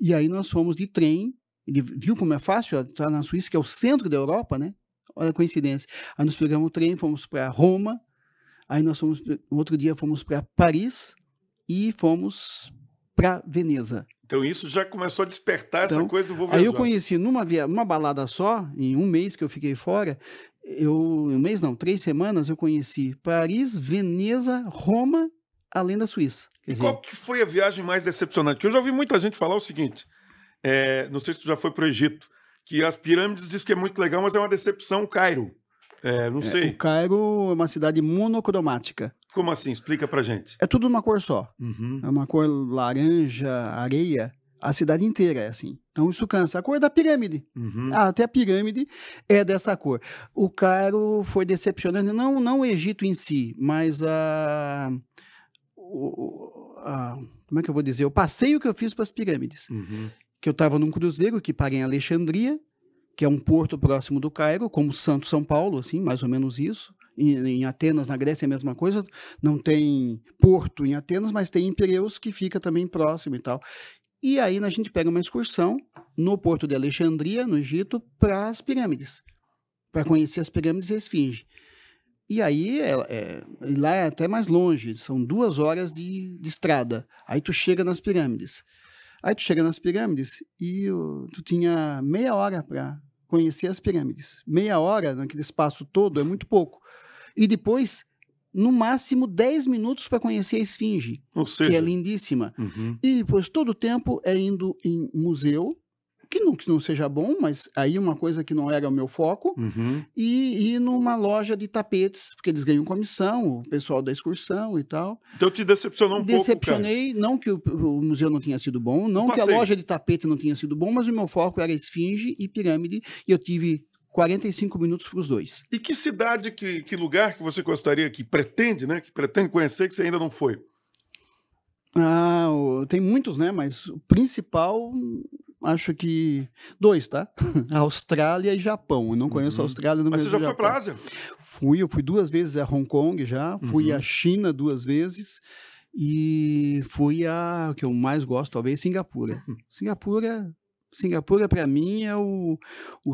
e aí nós fomos de trem. Ele viu como é fácil estar na Suíça, que é o centro da Europa, né? Olha a coincidência. Aí nós pegamos o trem, fomos para Roma, aí no outro dia fomos para Paris e fomos para Veneza. Então isso já começou a despertar essa coisa do vou viajar. Aí eu conheci numa balada só, em um mês que eu fiquei fora, 3 semanas eu conheci Paris, Veneza, Roma, além da Suíça. Qual que foi a viagem mais decepcionante? Porque eu já ouvi muita gente falar o seguinte... não sei se tu já foi para o Egito, que as pirâmides diz que é muito legal, mas é uma decepção o Cairo. Não sei. O Cairo é uma cidade monocromática. Como assim? Explica pra gente. É tudo uma cor só. É uma cor laranja, areia. A cidade inteira é assim. Então isso cansa. A cor da pirâmide. Até a pirâmide é dessa cor. O Cairo foi decepcionante. Não o Egito em si, mas como é que eu vou dizer? O passeio que eu fiz para as pirâmides. Que eu estava num cruzeiro que para em Alexandria, que é um porto próximo do Cairo, como Santo São Paulo, assim, mais ou menos isso. Em Atenas, na Grécia, é a mesma coisa. Não tem porto em Atenas, mas tem em Pireus, que fica também próximo e tal. E aí a gente pega uma excursão no porto de Alexandria, no Egito, para as pirâmides, para conhecer as pirâmides e a Esfinge. E aí, lá é até mais longe, são 2 horas de estrada. Aí tu chega nas pirâmides. E tu tinha meia hora para conhecer as pirâmides. Meia hora naquele espaço todo é muito pouco. E depois, no máximo, 10 minutos para conhecer a Esfinge, que é lindíssima. E depois todo o tempo é indo em museu, que não seja bom, mas aí uma coisa que não era o meu foco, e ir numa loja de tapetes, porque eles ganham comissão, o pessoal da excursão e tal. Então te decepcionou um pouco, Decepcionei, não que o museu não tinha sido bom, não que a loja de tapete não tinha sido bom, mas o meu foco era Esfinge e pirâmide, e eu tive 45 minutos para os dois. E que cidade, que lugar que você gostaria, que pretende conhecer, que você ainda não foi? Tem muitos, né? Mas o principal... acho que 2, tá? Austrália e Japão. Eu não conheço a Austrália, não Mas conheço você já o foi para a Japão. Ásia? Eu fui 2 vezes a Hong Kong já, fui à China 2 vezes e fui a o que eu mais gosto, talvez, Singapura. Singapura para mim é o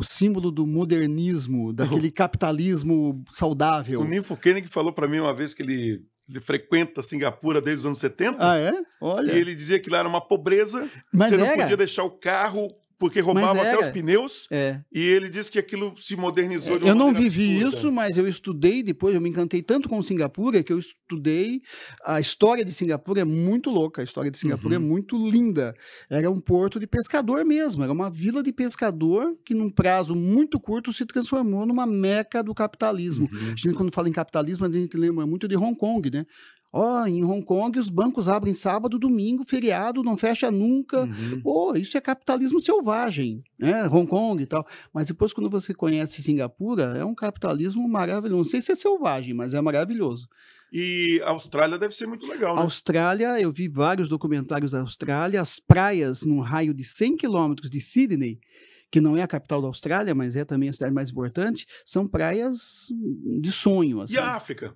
símbolo do modernismo, daquele capitalismo O saudável. Ninfo Koenig falou para mim uma vez que ele frequenta Singapura desde os anos 70, Ah, é? e Olha. ele dizia que lá era uma pobreza, Mas você não era. podia deixar o carro porque roubavam até os era. pneus, É. e ele disse que aquilo se modernizou de uma Eu não maneira vivi absurda. isso, mas eu estudei depois, eu me encantei tanto com Singapura que eu estudei. A história de Singapura é muito louca, a história de Singapura é muito linda. Era um porto de pescador mesmo, era uma vila de pescador que num prazo muito curto se transformou numa meca do capitalismo. A gente, quando fala em capitalismo, a gente lembra muito de Hong Kong, né? Em Hong Kong os bancos abrem sábado, domingo, feriado, não fecha nunca. Pô, isso é capitalismo selvagem, né? Hong Kong e tal. Mas depois, quando você conhece Singapura, é um capitalismo maravilhoso. Não sei se é selvagem, mas é maravilhoso. E a Austrália deve ser muito legal, né? Austrália, eu vi vários documentários da Austrália, as praias num raio de 100 quilômetros de Sydney, que não é a capital da Austrália, mas é também a cidade mais importante, são praias de sonho. Assim. E a África?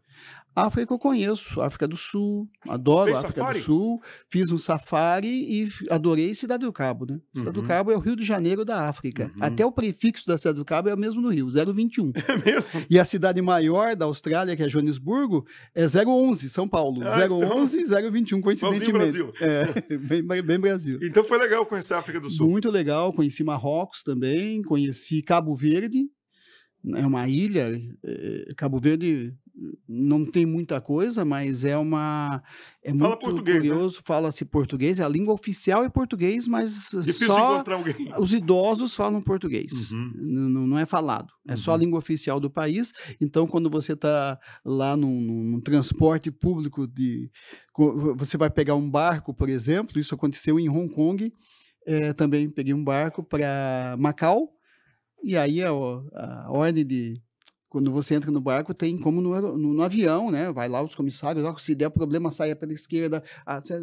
A África eu conheço, África do Sul, adoro Fez a África safari? do Sul, fiz um safari e adorei Cidade do Cabo, né? Cidade do Cabo é o Rio de Janeiro da África. Até o prefixo da Cidade do Cabo é o mesmo no Rio, 021. É mesmo? E a cidade maior da Austrália, que é Joanesburgo, é 011, São Paulo. Ah, 011 e 021, coincidentemente. Brasil. É, bem Brasil. Então foi legal conhecer a África do Sul. Muito legal, conheci Marrocos também, conheci Cabo Verde, é uma ilha, Cabo Verde não tem muita coisa, mas é muito português, curioso, fala-se português, a língua oficial é português, mas Difícil só encontrar alguém. os idosos falam português, não é falado, é só a língua oficial do país. Então, quando você está lá num transporte público, você vai pegar um barco, por exemplo, isso aconteceu em Hong Kong, também peguei um barco para Macau, e aí a ordem de... Quando você entra no barco, tem como no avião, né? Vai lá os comissários, se der problema, saia pela esquerda.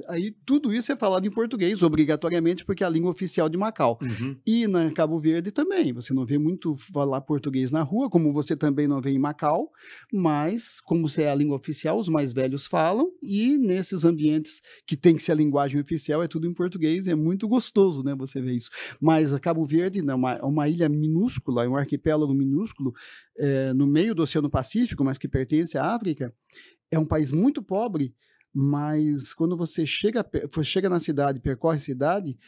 Aí tudo isso é falado em português, obrigatoriamente, porque é a língua oficial de Macau. E na Cabo Verde também. Você não vê muito falar português na rua, como você também não vê em Macau, mas como é a língua oficial, os mais velhos falam, e nesses ambientes que tem que ser a linguagem oficial, é tudo em português, é muito gostoso, né? Você vê isso. Mas a Cabo Verde é uma ilha minúscula, é um arquipélago minúsculo, no meio do Oceano Pacífico, mas que pertence à África, é um país muito pobre, mas quando você chega na cidade, percorre a cidade,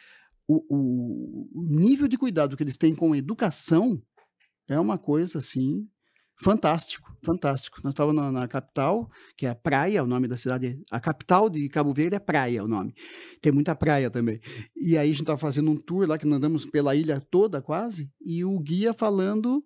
o nível de cuidado que eles têm com a educação é uma coisa, assim, fantástico. Nós estávamos na capital, que é Praia, o nome da cidade. A capital de Cabo Verde é Praia, o nome. Tem muita praia também. E aí a gente estava fazendo um tour lá, que nós andamos pela ilha toda quase, e o guia falando...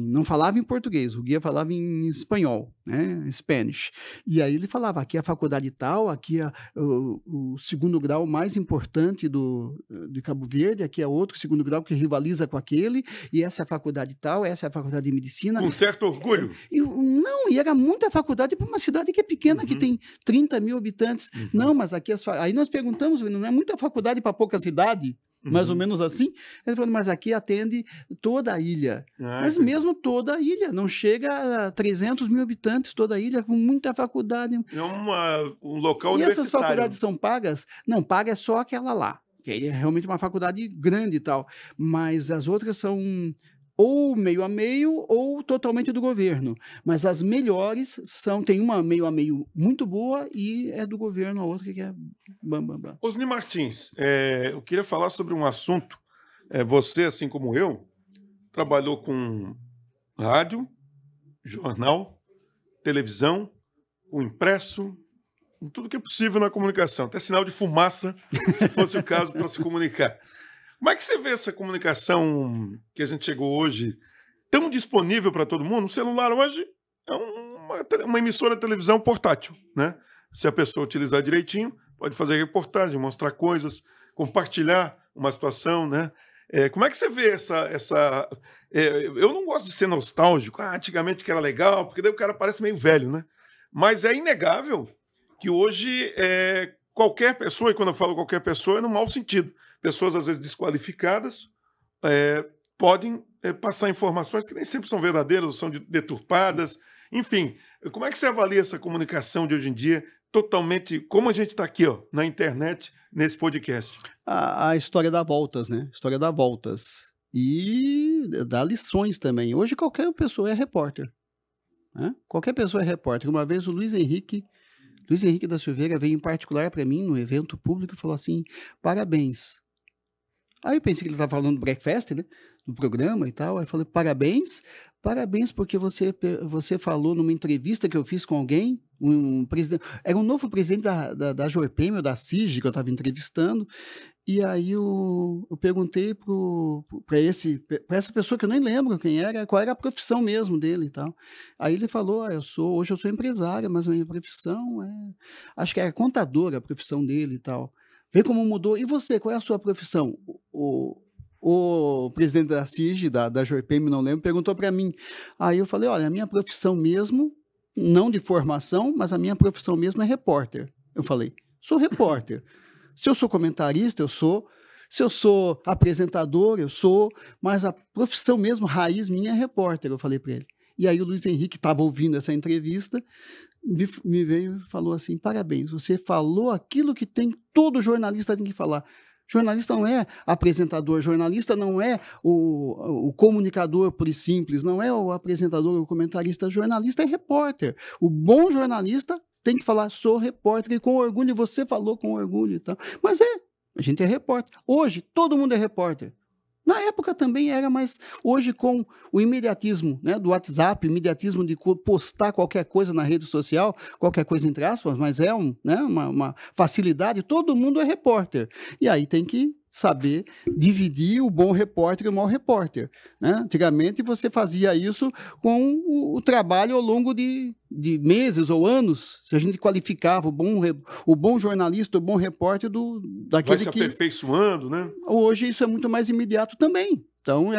não falava em português, o guia falava em espanhol, né, Spanish. E aí ele falava, aqui é a faculdade tal, aqui é o segundo grau mais importante de Cabo Verde, aqui é outro segundo grau que rivaliza com aquele, e essa é a faculdade tal, essa é a faculdade de medicina. Com certo orgulho. E era muita faculdade para uma cidade que é pequena, que tem 30 mil habitantes. Não, mas aqui aí nós perguntamos, não é muita faculdade para pouca cidade? Mais ou menos assim. Ele falou, mas aqui atende toda a ilha. Mas mesmo toda a ilha, não chega a 300 mil habitantes, toda a ilha, com muita faculdade. É um local universitário. E essas faculdades são pagas? Não, paga é só aquela lá, que é realmente uma faculdade grande e tal. Mas as outras são ou meio a meio ou totalmente do governo. Mas as melhores tem uma meio a meio muito boa e é do governo, a outra que é bam. Osni Martins, eu queria falar sobre um assunto. Você, assim como eu, trabalhou com rádio, jornal, televisão, o impresso, tudo que é possível na comunicação, até sinal de fumaça, se fosse o caso, para se comunicar. Como é que você vê essa comunicação que a gente chegou hoje tão disponível para todo mundo? O celular hoje é uma emissora de televisão portátil, né? Se a pessoa utilizar direitinho, pode fazer reportagem, mostrar coisas, compartilhar uma situação, né? Como é que você vê essa... eu não gosto de ser nostálgico, antigamente que era legal, porque daí o cara parece meio velho, né? Mas é inegável que hoje qualquer pessoa, e quando eu falo qualquer pessoa é no mau sentido, pessoas às vezes desqualificadas podem passar informações que nem sempre são verdadeiras, são deturpadas. Enfim, como é que você avalia essa comunicação de hoje em dia, totalmente, como a gente está aqui, ó, na internet, nesse podcast? A história dá voltas, né? História dá voltas. E dá lições também. Hoje qualquer pessoa é repórter, né? Qualquer pessoa é repórter. Uma vez o Luiz Henrique da Silveira veio em particular para mim, no evento público, e falou assim, parabéns. Aí eu pensei que ele estava falando do breakfast, né? Do programa e tal. Aí eu falei, parabéns porque você falou numa entrevista que eu fiz com alguém, um presidente, era um novo presidente da Jorpem, ou da CIG, que eu estava entrevistando, e aí eu perguntei para essa pessoa que eu nem lembro quem era, qual era a profissão mesmo dele e tal. Aí ele falou, hoje eu sou empresária, mas a minha profissão acho que era contadora a profissão dele e tal. Vê como mudou. E você, qual é a sua profissão? O presidente da CIG, da Jorpem, não lembro, perguntou para mim. Aí eu falei, olha, a minha profissão mesmo, não de formação, mas a minha profissão mesmo é repórter. Eu falei, sou repórter. Se eu sou comentarista, eu sou. Se eu sou apresentador, eu sou. Mas a profissão mesmo, raiz minha, é repórter, eu falei para ele. E aí o Luiz Henrique estava ouvindo essa entrevista, me veio e falou assim, parabéns, você falou aquilo que todo jornalista tem que falar. Jornalista não é apresentador, jornalista não é o comunicador puro e simples, não é o apresentador ou o comentarista, jornalista é repórter. O bom jornalista tem que falar, sou repórter, e com orgulho, você falou com orgulho e tal. Mas a gente é repórter. Hoje, todo mundo é repórter. Na época também era, mas hoje com o imediatismo, né, do WhatsApp, o imediatismo de postar qualquer coisa na rede social, qualquer coisa entre aspas, mas é uma facilidade, todo mundo é repórter. E aí tem que saber dividir o bom repórter e o mau repórter, né? Antigamente você fazia isso com o trabalho ao longo de meses ou anos, se a gente qualificava o bom jornalista, o bom repórter daquele vai se aperfeiçoando, né? Hoje isso é muito mais imediato também. Então,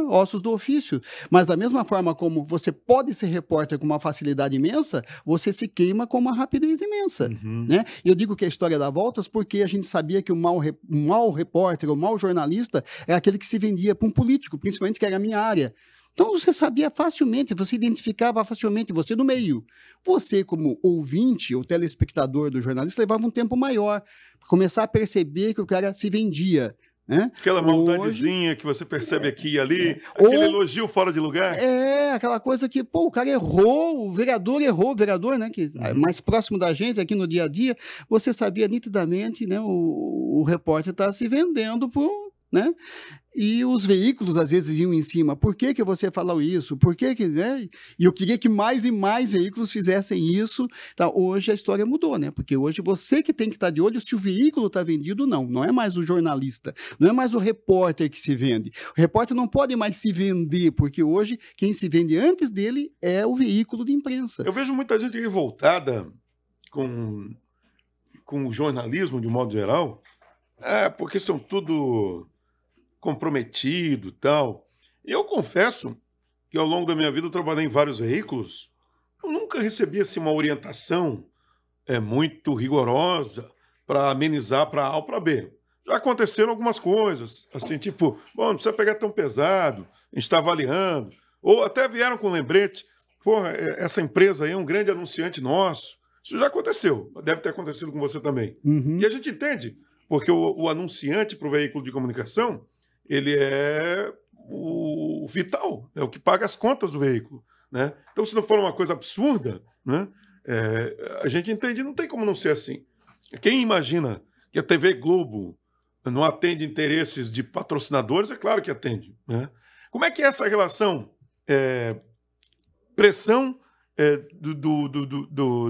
ossos do ofício. Mas da mesma forma como você pode ser repórter com uma facilidade imensa, você se queima com uma rapidez imensa. Né? E eu digo que a história dá voltas porque a gente sabia que o mau repórter, o mau jornalista, é aquele que se vendia para um político, principalmente que era a minha área. Então, você sabia facilmente, você identificava facilmente, você do meio. Você, como ouvinte ou telespectador do jornalista, levava um tempo maior para começar a perceber que o cara se vendia. Aquela maldadezinha que você percebe aqui e ali, aquele elogio fora de lugar. Aquela coisa que, o cara errou, o vereador, né, que é mais próximo da gente aqui no dia a dia, você sabia nitidamente, né, o repórter está se vendendo né? E os veículos às vezes iam em cima. Por que você falou isso? Por que né? E eu queria que mais e mais veículos fizessem isso. Então, hoje a história mudou, né? Porque hoje você que tem que estar de olho se o veículo está vendido ou não. Não é mais o jornalista, não é mais o repórter que se vende. O repórter não pode mais se vender, porque hoje quem se vende antes dele é o veículo de imprensa. Eu vejo muita gente revoltada com o jornalismo de um modo geral, porque são tudo comprometido e tal. Eu confesso que ao longo da minha vida eu trabalhei em vários veículos, eu nunca recebi assim, uma orientação muito rigorosa para amenizar para A ou para B. Já aconteceram algumas coisas, assim, tipo, não precisa pegar tão pesado, a gente está avaliando, ou até vieram com lembrete, essa empresa aí é um grande anunciante nosso. Isso já aconteceu, deve ter acontecido com você também. E a gente entende, porque o anunciante para o veículo de comunicação, ele é o vital, é o que paga as contas do veículo, né? Então, se não for uma coisa absurda, né, a gente entende, não tem como não ser assim. Quem imagina que a TV Globo não atende interesses de patrocinadores, é claro que atende, né? Como é que é essa relação pressão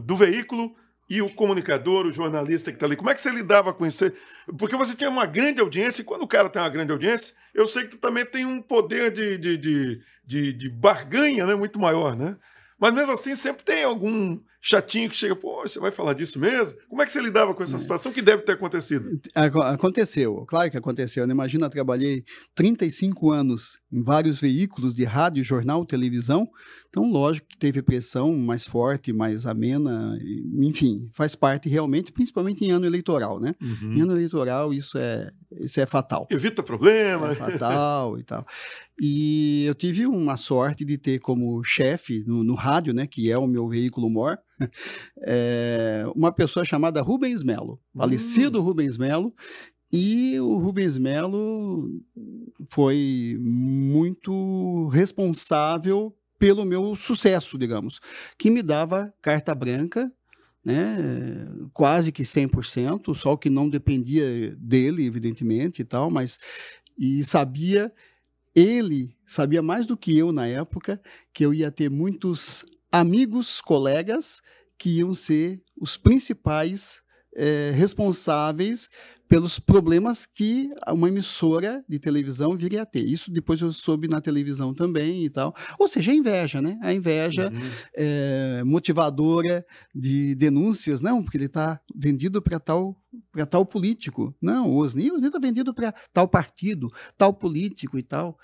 do veículo e o comunicador, o jornalista que está ali? Como é que você lidava com isso? Porque você tinha uma grande audiência, e quando o cara tem uma grande audiência, eu sei que tu também tem um poder de barganha, né, muito maior, né? Mas mesmo assim, sempre tem algum chatinho que chega, você vai falar disso mesmo? Como é que você lidava com essa situação que deve ter acontecido? Aconteceu, claro que aconteceu. Né? Imagina, trabalhei 35 anos em vários veículos de rádio, jornal, televisão, então lógico que teve pressão mais forte, mais amena, enfim, faz parte realmente, principalmente em ano eleitoral, né? Em ano eleitoral isso é isso é fatal. Evita problema. É fatal e tal. E eu tive uma sorte de ter como chefe no rádio, né, que é o meu veículo maior, uma pessoa chamada Rubens Melo, falecido Rubens Melo. E o Rubens Melo foi muito responsável pelo meu sucesso, digamos, que me dava carta branca, né, quase que 100%, só o que não dependia dele, evidentemente, e tal, mas ele sabia mais do que eu na época, que eu ia ter muitos amigos, colegas, que iam ser os principais responsáveis pelos problemas que uma emissora de televisão viria a ter. Isso depois eu soube na televisão também e tal. Ou seja, a inveja, né? A inveja motivadora de denúncias. Não, porque ele está vendido para tal político. Não, o Osni está vendido para tal partido, tal político e tal.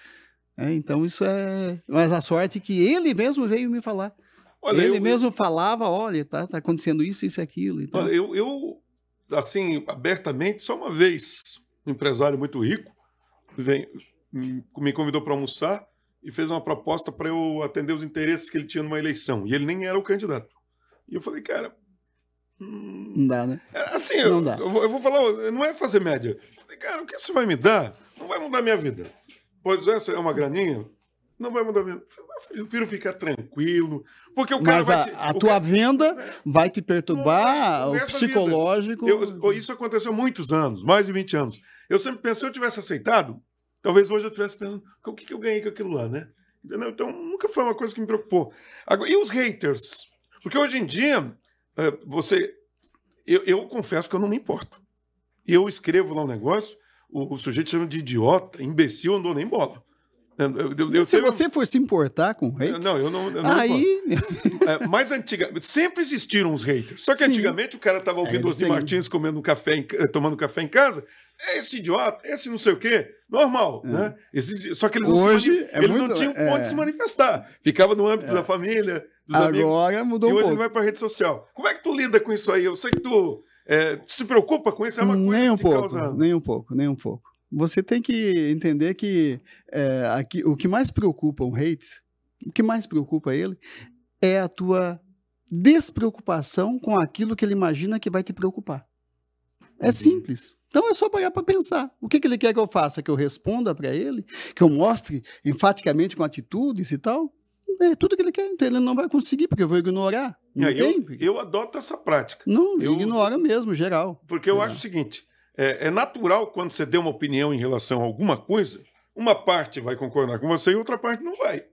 Então isso é... Mas a sorte que ele mesmo veio me falar. Olha, ele mesmo falava, olha, tá acontecendo isso e aquilo e tal. Olha, eu assim, abertamente, só uma vez, um empresário muito rico me convidou para almoçar e fez uma proposta para eu atender os interesses que ele tinha numa eleição. E ele nem era o candidato. E eu falei, cara... não dá, né? Assim, não dá. Eu vou falar, não é fazer média. Eu falei, cara, o que você vai me dar não vai mudar a minha vida. Pois essa é uma graninha... Não vai mudar mesmo. Eu prefiro ficar tranquilo. Porque o cara mas a tua venda vai te perturbar, o psicológico. Isso aconteceu há muitos anos, mais de 20 anos. Eu sempre pensei, se eu tivesse aceitado, talvez hoje eu estivesse pensando, o que eu ganhei com aquilo lá, né? Entendeu? Então, nunca foi uma coisa que me preocupou. Agora, e os haters? Porque hoje em dia, eu confesso que eu não me importo. Eu escrevo lá um negócio, o sujeito chama de idiota, imbecil, eu não dou nem bola. Se você for se importar com haters... Não, eu não aí... Mas antigamente, sempre existiram os haters. Só que antigamente o cara estava ouvindo Osni Martins tomando café em casa. Esse idiota, esse não sei o quê. Normal, né? Só que eles não tinham ponto de se manifestar. Ficava no âmbito da família, dos amigos. Agora mudou e um hoje pouco. ele vai para a rede social. Como é que tu lida com isso aí? Eu sei que tu se preocupa com isso. É uma coisa que te causa... Nem um pouco. Você tem que entender que o que mais preocupa um hate, o que mais preocupa ele, é a tua despreocupação com aquilo que ele imagina que vai te preocupar. É simples. Então é só parar para pensar. O que ele quer que eu faça? Que eu responda para ele? Que eu mostre enfaticamente com atitudes e tal? É tudo que ele quer. Então ele não vai conseguir, porque eu vou ignorar. Eu adoto essa prática. Não, eu ignoro mesmo, geral. Porque eu acho o seguinte... É natural, quando você dê uma opinião em relação a alguma coisa, uma parte vai concordar com você e outra parte não vai.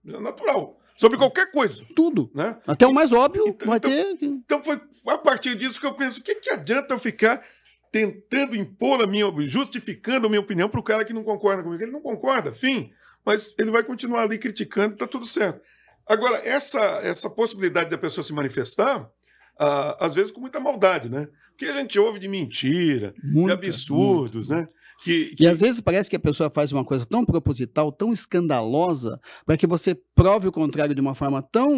É natural. Sobre qualquer coisa. Tudo. Né? Até o mais óbvio vai ter... Então foi a partir disso que eu penso, o que adianta eu ficar tentando impor justificando a minha opinião para o cara que não concorda comigo? Ele não concorda, fim. Mas ele vai continuar ali criticando e está tudo certo. Agora, essa possibilidade da pessoa se manifestar, às vezes com muita maldade, né? Porque a gente ouve de mentira, de absurdos, né? E às vezes parece que a pessoa faz uma coisa tão proposital, tão escandalosa, para que você prove o contrário de uma forma tão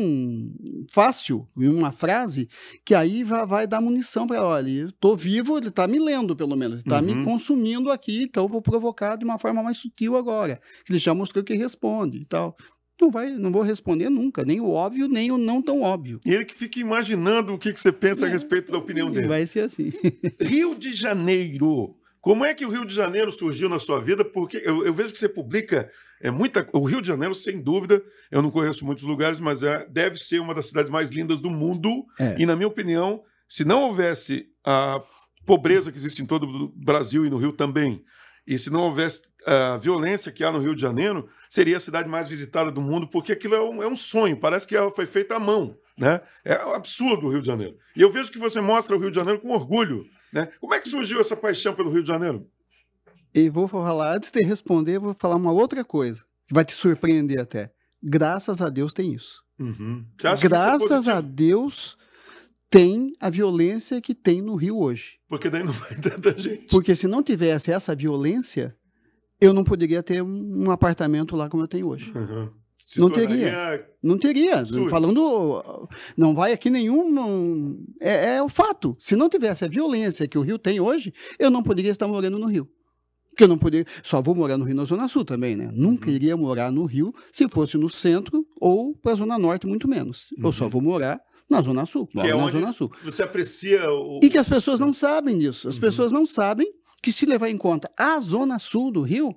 fácil, em uma frase, que aí vai dar munição para ela. Olha, eu estou vivo, ele está me lendo, pelo menos, ele está me consumindo aqui, então eu vou provocar de uma forma mais sutil agora. Ele já mostrou que responde e tal. Não vou responder nunca, nem o óbvio, nem o não tão óbvio. E ele que fica imaginando o que você pensa a respeito da opinião dele. Vai ser assim. Rio de Janeiro. Como é que o Rio de Janeiro surgiu na sua vida? Porque eu vejo que você publica o Rio de Janeiro, sem dúvida, eu não conheço muitos lugares, mas deve ser uma das cidades mais lindas do mundo. E, na minha opinião, se não houvesse a pobreza que existe em todo o Brasil e no Rio também, e se não houvesse a violência que há no Rio de Janeiro, seria a cidade mais visitada do mundo, porque aquilo é um sonho, parece que ela foi feita à mão, né? É absurdo o Rio de Janeiro. E eu vejo que você mostra o Rio de Janeiro com orgulho, né? Como é que surgiu essa paixão pelo Rio de Janeiro? E vou falar, antes de responder, vou falar uma outra coisa, que vai te surpreender até. Graças a Deus tem isso. Graças a Deus tem a violência que tem no Rio hoje. Porque daí não vai tanta gente. Porque se não tivesse essa violência, eu não poderia ter um apartamento lá como eu tenho hoje. Não teria. Não teria. Absurdo. Falando, não vai aqui nenhum... É o fato. Se não tivesse a violência que o Rio tem hoje, eu não poderia estar morando no Rio. Porque eu não poderia, só vou morar no Rio, na Zona Sul também, né? Nunca iria morar no Rio se fosse no centro ou para a Zona Norte, muito menos. Eu só vou morar na Zona Sul, Que é na onde Zona Sul. você aprecia o... E que as pessoas não sabem disso. As pessoas não sabem que, se levar em conta a Zona Sul do Rio,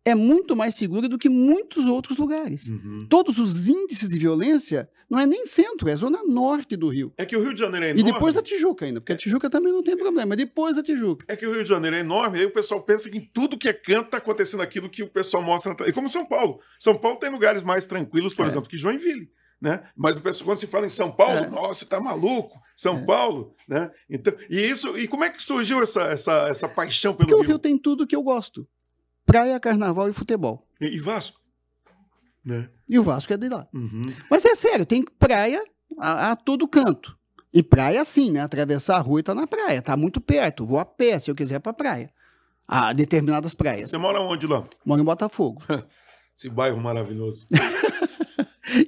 é muito mais segura do que muitos outros lugares. Todos os índices de violência não é nem centro, é Zona Norte do Rio. É que o Rio de Janeiro é E enorme. depois da Tijuca ainda, porque a Tijuca também não tem problema, depois da Tijuca. É que o Rio de Janeiro é enorme, aí o pessoal pensa que em tudo que é canto está acontecendo aquilo que o pessoal mostra. E como São Paulo. São Paulo tem lugares mais tranquilos, por exemplo, que Joinville. Né? Mas o pessoal, quando se fala em São Paulo, nossa, você tá maluco, São Paulo, né? Então, e como é que surgiu essa paixão pelo Porque Rio? o Rio tem tudo que eu gosto. Praia, carnaval e futebol. E Vasco? Né? E o Vasco é de lá. Mas é sério, tem praia a todo canto. E praia assim, né? Atravessar a rua e tá na praia. Tá muito perto. Vou a pé se eu quiser pra praia. A determinadas praias. Você mora onde lá? Moro em Botafogo. Esse bairro maravilhoso.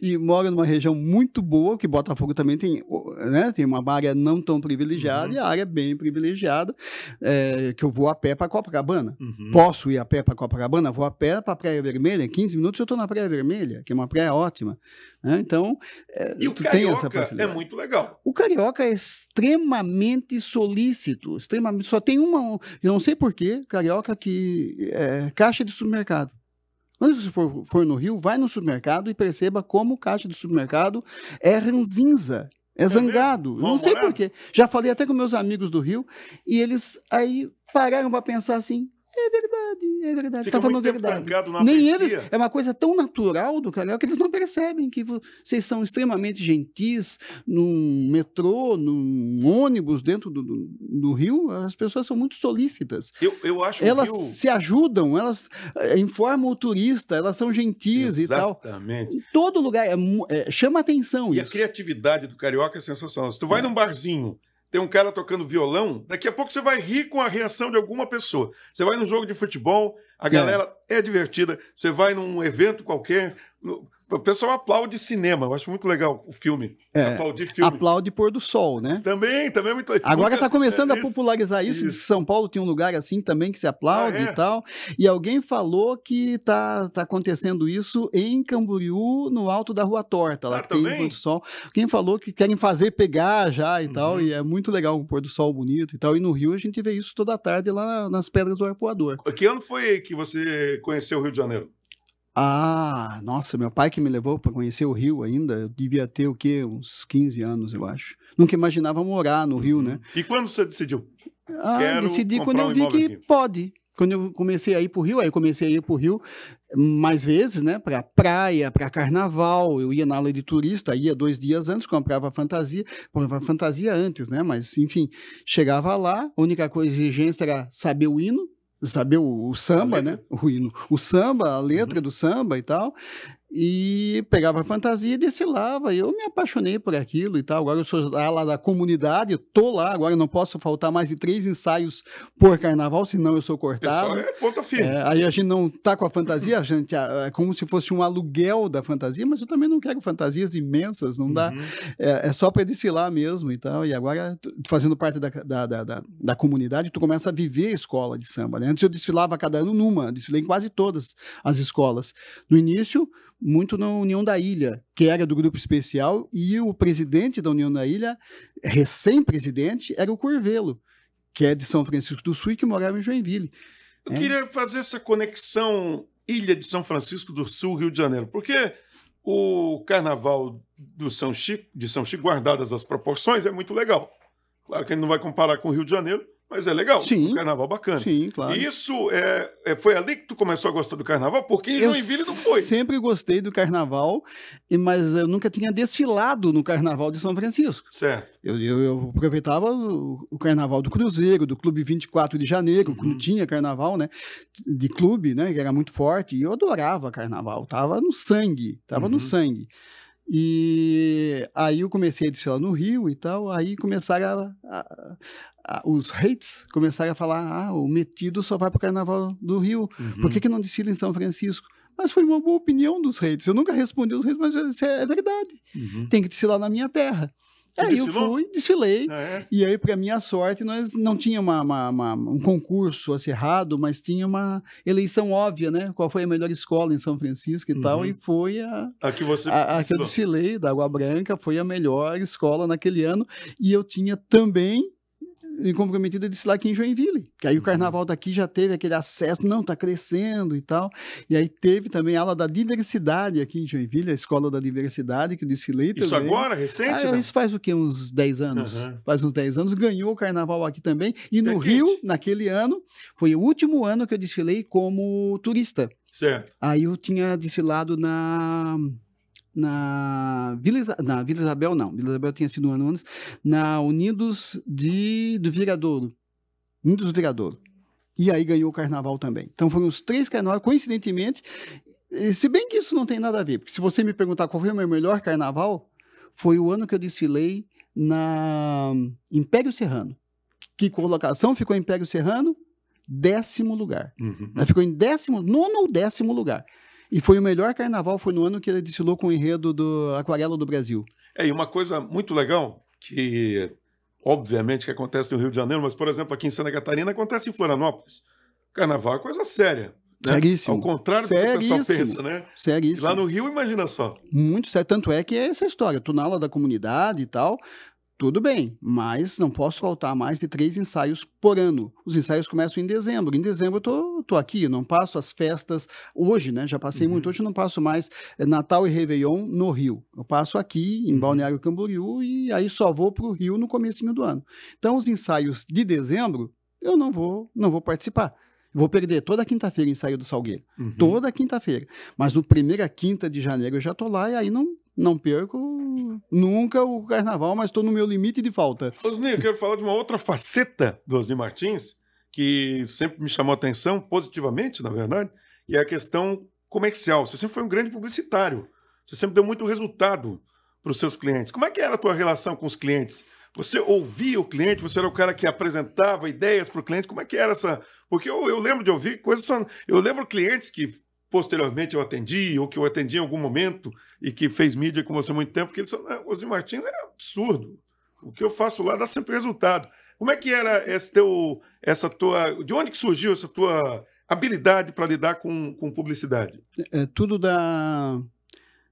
E moro numa região muito boa, que Botafogo também tem, né, tem uma área não tão privilegiada e a área bem privilegiada, que eu vou a pé para Copacabana. Posso ir a pé para Copacabana? Vou a pé para Praia Vermelha, 15 minutos eu estou na Praia Vermelha, que é uma praia ótima. Né? Então, e o Carioca é muito legal. O Carioca é extremamente solícito, extremamente, só tem eu não sei porquê, Carioca que é caixa de supermercado. Quando você for no Rio, vai no supermercado e perceba como o caixa do supermercado é ranzinza, é zangado. Não sei porquê. Já falei até com meus amigos do Rio e eles aí pararam para pensar assim, é verdade. Fica tá falando verdade. Nem eles, é uma coisa tão natural do Carioca que eles não percebem que vocês são extremamente gentis num metrô, num ônibus dentro do Rio, as pessoas são muito solícitas. Eu acho elas Rio... se ajudam, elas informam o turista, elas são gentis e tal. Exatamente. Em todo lugar, chama atenção e isso. A criatividade do Carioca é sensacional. Se tu vai num barzinho, tem um cara tocando violão, daqui a pouco você vai rir com a reação de alguma pessoa. Você vai num jogo de futebol, a galera é divertida. Você vai num evento qualquer, o pessoal aplaude cinema. Eu acho muito legal o filme. Aplaudir filme. Aplaude pôr do sol, né? Também é muito legal. Agora está começando a popularizar isso. Diz que São Paulo tem um lugar assim também que se aplaude e tal. E alguém falou que tá acontecendo isso em Camboriú, no alto da Rua Torta, lá que tem um pôr do sol. Alguém falou que querem fazer pegar já e tal. E é muito legal um pôr do sol bonito e tal. E no Rio a gente vê isso toda tarde lá nas Pedras do Arpoador. Que ano foi que você conheceu o Rio de Janeiro? Ah, nossa, meu pai que me levou para conhecer o Rio ainda, eu devia ter o quê? Uns 15 anos, eu acho. Nunca imaginava morar no Rio, né? E quando você decidiu? Decidi quando eu vi que pode. Quando eu comecei a ir para o Rio, aí eu comecei a ir para o Rio mais vezes, né? Para praia, para carnaval. Eu ia na aula de turista, ia 2 dias antes, comprava fantasia antes, né? Mas, enfim, chegava lá, a única exigência era saber o hino, saber o samba, né? O hino, o samba, a letra do samba e tal. E pegava a fantasia e desfilava. E eu me apaixonei por aquilo e tal. Agora eu sou lá da comunidade, eu tô lá. Agora eu não posso faltar mais de 3 ensaios por carnaval, senão eu sou cortado. Pessoal, ponta firme. Aí a gente não tá com a fantasia, a gente é como se fosse um aluguel da fantasia, mas eu também não quero fantasias imensas, não dá. É só para desfilar mesmo e tal. E agora, fazendo parte da comunidade, tu começa a viver a escola de samba, né? Antes eu desfilava cada ano desfilei em quase todas as escolas. No início, muito na União da Ilha, que era do grupo especial, e o presidente da União da Ilha, recém-presidente, era o Curvelo, que é de São Francisco do Sul e que morava em Joinville. Eu queria fazer essa conexão Ilha de São Francisco do Sul, Rio de Janeiro, porque o carnaval de São Chico, guardadas as proporções, é muito legal. Claro que a gente não vai comparar com o Rio de Janeiro, mas é legal, um carnaval bacana. Sim, claro. E isso foi ali que tu começou a gostar do carnaval? Porque em Joinville não foi. Eu sempre gostei do carnaval, mas eu nunca tinha desfilado no carnaval de São Francisco. Certo. Eu aproveitava o carnaval do Cruzeiro, do Clube 24 de Janeiro, quando tinha carnaval, né? De clube, né? Que era muito forte. E eu adorava carnaval. Tava no sangue. No sangue. E aí eu comecei a desfilar no Rio e tal, aí começaram os hates começaram a falar, o metido só vai para o Carnaval do Rio, por que não desfila em São Francisco? Mas foi uma boa opinião dos hates, eu nunca respondi aos hates, mas isso é verdade, tem que desfilar na minha terra. Aí eu fui, desfilei, É. e aí, para minha sorte, nós não tinha um concurso acirrado, mas tinha uma eleição óbvia, né? Qual foi a melhor escola em São Francisco e tal, e foi A que você a que eu desfilou. desfilei, da Água Branca, foi a melhor escola naquele ano, e eu tinha também me comprometido a desfilar aqui em Joinville, que aí o carnaval daqui já teve aquele acesso, não, tá crescendo e tal, e aí teve também a aula da diversidade aqui em Joinville, a escola da diversidade, que eu desfilei Isso também. agora, recente? Isso faz o quê? Uns 10 anos? Faz uns 10 anos, ganhou o carnaval aqui também, e no Rio, naquele ano, foi o último ano que eu desfilei como turista. Certo. Aí eu tinha desfilado na Vila Isabel, não. Vila Isabel tinha sido um ano antes. Na Unidos do Viradouro. Unidos do Viradouro. E aí ganhou o carnaval também. Então foram os 3 carnavais, coincidentemente. Se bem que isso não tem nada a ver, porque se você me perguntar qual foi o meu melhor carnaval, foi o ano que eu desfilei na Império Serrano. Que colocação ficou Império Serrano? 10º lugar. Ficou em 19º ou 10º lugar. E foi o melhor carnaval, foi no ano que ele desfilou com o enredo do Aquarela do Brasil. E uma coisa muito legal, que obviamente que acontece no Rio de Janeiro, mas, por exemplo, aqui em Santa Catarina, acontece em Florianópolis. Carnaval é coisa séria. Né? Seríssimo. Ao contrário do que o pessoal pensa, né? Seríssimo. E lá no Rio, imagina só. Muito sério. Tanto é que é essa história. Tu na aula da comunidade e tal, tudo bem, mas não posso faltar mais de 3 ensaios por ano. Os ensaios começam em dezembro. Em dezembro eu tô aqui, eu não passo as festas hoje, né? Já passei muito, hoje eu não passo mais Natal e Réveillon no Rio. Eu passo aqui em Balneário Camboriú e aí só vou pro Rio no comecinho do ano. Então os ensaios de dezembro eu não vou participar. Vou perder toda quinta-feira o ensaio do Salgueiro. Toda quinta-feira. Mas no primeira quinta de janeiro eu já tô lá e aí não perco nunca o carnaval, mas estou no meu limite de falta. Osni, eu quero falar de uma outra faceta do Osni Martins, que sempre me chamou a atenção, positivamente, na verdade, e é a questão comercial. Você sempre foi um grande publicitário. Você sempre deu muito resultado para os seus clientes. Como é que era a tua relação com os clientes? Você ouvia o cliente? Você era o cara que apresentava ideias para o cliente? Como é que era essa... Porque eu lembro de ouvir coisas... Eu lembro clientes que posteriormente eu atendi, ou que eu atendi em algum momento, e que fez mídia com você há muito tempo, que eles falaram, o Osni Martins é absurdo. O que eu faço lá dá sempre resultado. Como é que era essa tua... De onde que surgiu essa tua habilidade para lidar com publicidade? É tudo da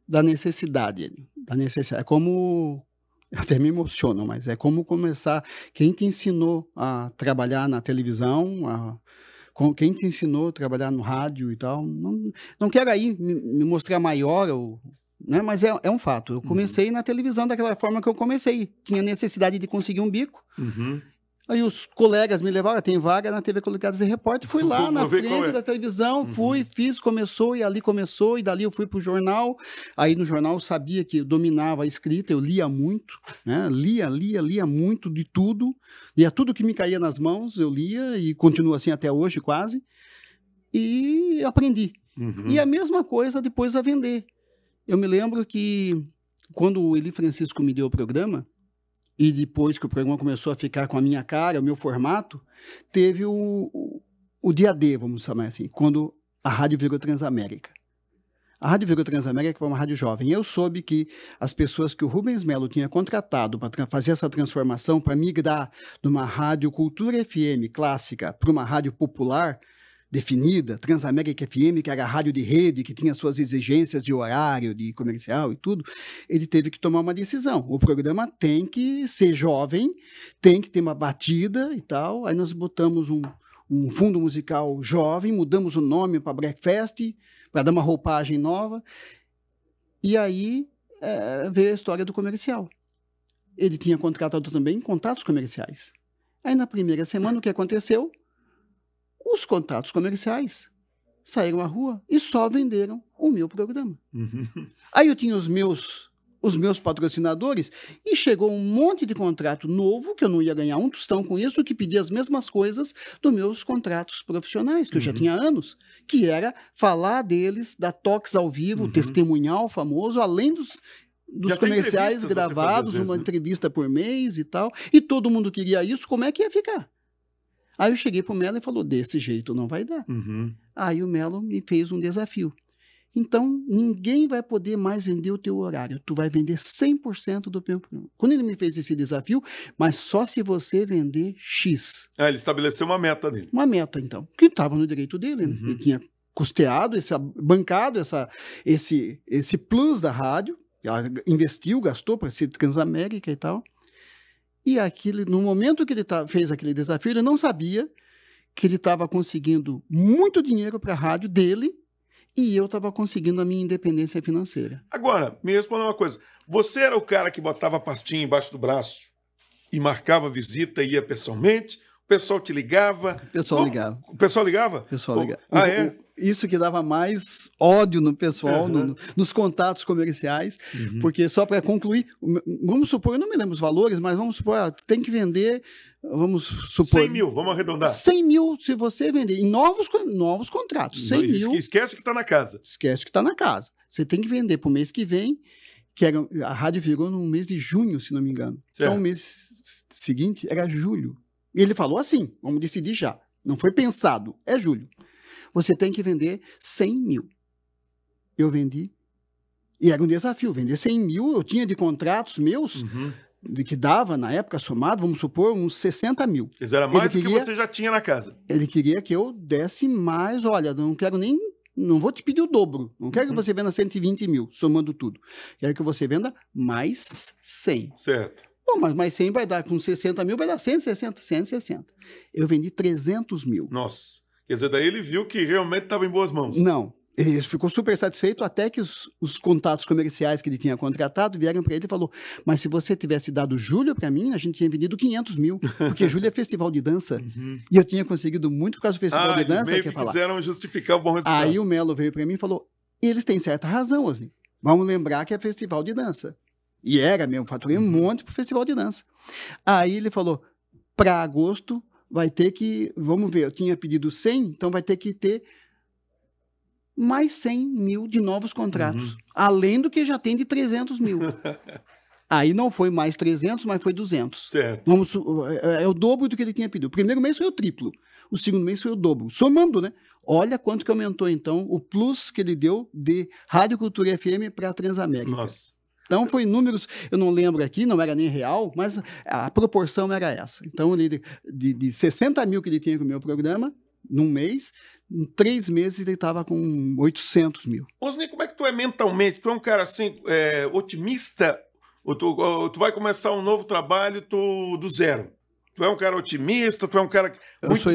necessidade. É como... Até me emocionam, mas é como começar... Quem te ensinou a trabalhar na televisão... Quem te ensinou a trabalhar no rádio e tal, não quero aí me mostrar maior, né? Mas é um fato. Eu comecei na televisão daquela forma que eu comecei. Tinha necessidade de conseguir um bico. Aí os colegas me levaram, tem vaga na TV Coligados e Repórter, fui lá na frente da televisão, fiz, começou, e ali começou, e dali eu fui pro jornal, aí no jornal eu sabia que eu dominava a escrita, eu lia muito, né, lia muito de tudo, lia tudo que me caía nas mãos, eu lia, e continuo assim até hoje quase, e aprendi. E a mesma coisa depois a vender. Eu me lembro que quando o Eli Francisco me deu o programa, e depois que o programa começou a ficar com a minha cara, o meu formato, teve o dia D, vamos chamar assim, quando a rádio virou Transamérica. A rádio virou Transamérica foi uma rádio jovem. Eu soube que as pessoas que o Rubens Melo tinha contratado para fazer essa transformação, para migrar de uma rádio Cultura FM clássica para uma rádio popular, definida, Transamérica FM, que era a rádio de rede, que tinha suas exigências de horário, de comercial e tudo, ele teve que tomar uma decisão. O programa tem que ser jovem, tem que ter uma batida e tal. Aí nós botamos um fundo musical jovem, mudamos o nome para Breakfast, para dar uma roupagem nova. E aí veio a história do comercial. Ele tinha contratado também contatos comerciais. Aí na primeira semana o que aconteceu? Os contatos comerciais saíram à rua e só venderam o meu programa. Aí eu tinha os meus patrocinadores e chegou um monte de contrato novo, que eu não ia ganhar um tostão com isso, que pedia as mesmas coisas dos meus contratos profissionais, que eu já tinha anos, que era falar deles, dar toques ao vivo, testemunhal famoso, além dos comerciais gravados, uma entrevista por mês e tal, e todo mundo queria isso, como é que ia ficar? Aí eu cheguei pro Melo e falou, desse jeito não vai dar. Aí o Melo me fez um desafio, Então, ninguém vai poder mais vender o teu horário. Tu vai vender 100% do teu programa. Quando ele me fez esse desafio, mas só se você vender X. Ele estabeleceu uma meta dele. Uma meta, então. Que estava no direito dele. Né? Ele tinha custeado, bancado esse plus da rádio. Investiu, gastou para ser Transamérica e tal. E no momento que ele fez aquele desafio, ele não sabia que ele estava conseguindo muito dinheiro para a rádio dele e eu estava conseguindo a minha independência financeira. Agora, me responda uma coisa. Você era o cara que botava a pastinha embaixo do braço e marcava visita e ia pessoalmente? O pessoal te ligava? O pessoal ligava. O pessoal ligava? O pessoal ligava. É? Isso que dava mais ódio no pessoal, nos contatos comerciais, porque só para concluir, vamos supor, eu não me lembro os valores, mas vamos supor, tem que vender, vamos supor... 100 mil, vamos arredondar. 100 mil se você vender, em novos contratos, 100 mil... Esquece que está na casa. Esquece que está na casa. Você tem que vender para o mês que vem, a rádio virou no mês de junho, se não me engano. Certo. Então o mês seguinte era julho. E ele falou assim, vamos decidir já. Não foi pensado, é julho. Você tem que vender 100 mil. Eu vendi. E era um desafio, vender 100 mil. Eu tinha de contratos meus, de que dava, na época, somado, vamos supor, uns 60 mil. Quer dizer, era mais do que você já tinha na casa. Ele queria que eu desse mais, olha, não quero nem... Não vou te pedir o dobro. Não quero que você venda 120 mil, somando tudo. Quero que você venda mais 100. Certo. Bom, mas mais 100 vai dar, com 60 mil vai dar 160, 160. Eu vendi 300 mil. Nossa. Quer dizer, daí ele viu que realmente estava em boas mãos. Não. Ele ficou super satisfeito até que os contatos comerciais que ele tinha contratado vieram para ele e falou, mas se você tivesse dado julho para mim, a gente tinha vendido 500 mil, porque julho é festival de dança. E eu tinha conseguido muito por causa do festival de dança. Meio que quiseram justificar o bom resultado. Aí o Melo veio para mim e falou, eles têm certa razão, Osni. Vamos lembrar que é festival de dança. E era mesmo, faturei um monte pro festival de dança. Aí ele falou, para agosto vai ter que, vamos ver, eu tinha pedido 100, então vai ter que ter mais 100 mil de novos contratos, além do que já tem de 300 mil. Aí não foi mais 300, mas foi 200. Certo. É o dobro do que ele tinha pedido. O primeiro mês foi o triplo, o segundo mês foi o dobro. Somando, né? Olha quanto que aumentou, então, o plus que ele deu de Rádio Cultura FM para a Transamérica. Nossa. Então, foi números, eu não lembro aqui, não era nem real, mas a proporção era essa. Então, ele, de 60 mil que ele tinha com o meu programa, num mês, em 3 meses ele estava com 800 mil. Osni, como é que tu é mentalmente? Tu é um cara assim, otimista? Ou tu vai começar um novo trabalho do zero? Tu é um cara otimista? Tu é um cara muito eu sou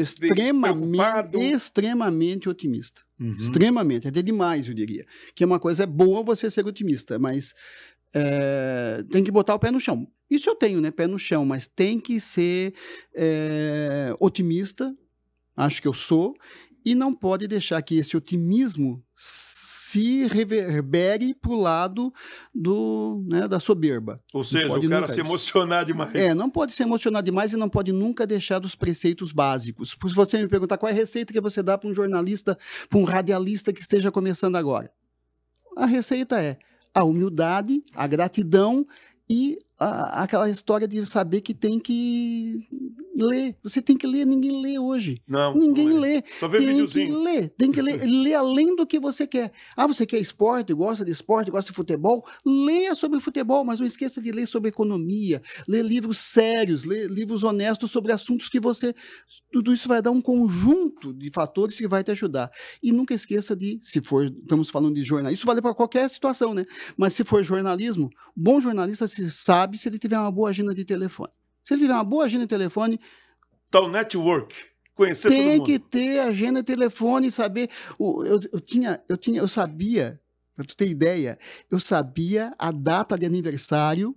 extremamente otimista. Extremamente, até demais, eu diria. Que é uma coisa boa você ser otimista, mas tem que botar o pé no chão. Isso eu tenho, né? Pé no chão, mas tem que ser otimista, acho que eu sou, e não pode deixar que esse otimismo se reverbere para o lado da soberba. Ou seja, o cara se emocionar demais. Não pode se emocionar demais e não pode nunca deixar dos preceitos básicos. Se você me perguntar qual é a receita que você dá para um jornalista, para um radialista que esteja começando agora, a receita é a humildade, a gratidão e aquela história de saber que tem que ler. Você tem que ler, ninguém lê hoje. Ninguém lê. Só vê videozinho. Tem que ler além do que você quer. Você quer esporte, gosta de futebol? Leia sobre futebol, mas não esqueça de ler sobre economia, ler livros sérios, ler livros honestos sobre assuntos que você... Tudo isso vai dar um conjunto de fatores que vai te ajudar. E nunca esqueça de, estamos falando de jornalismo, isso vale para qualquer situação, né? Mas se for jornalismo, bom jornalista se sabe se ele tiver uma boa agenda de telefone. Se ele tiver uma boa agenda de telefone... Tal network. Conhecer todo mundo. Tem que ter agenda de telefone, saber... Eu sabia, para tu ter ideia, eu sabia a data de aniversário.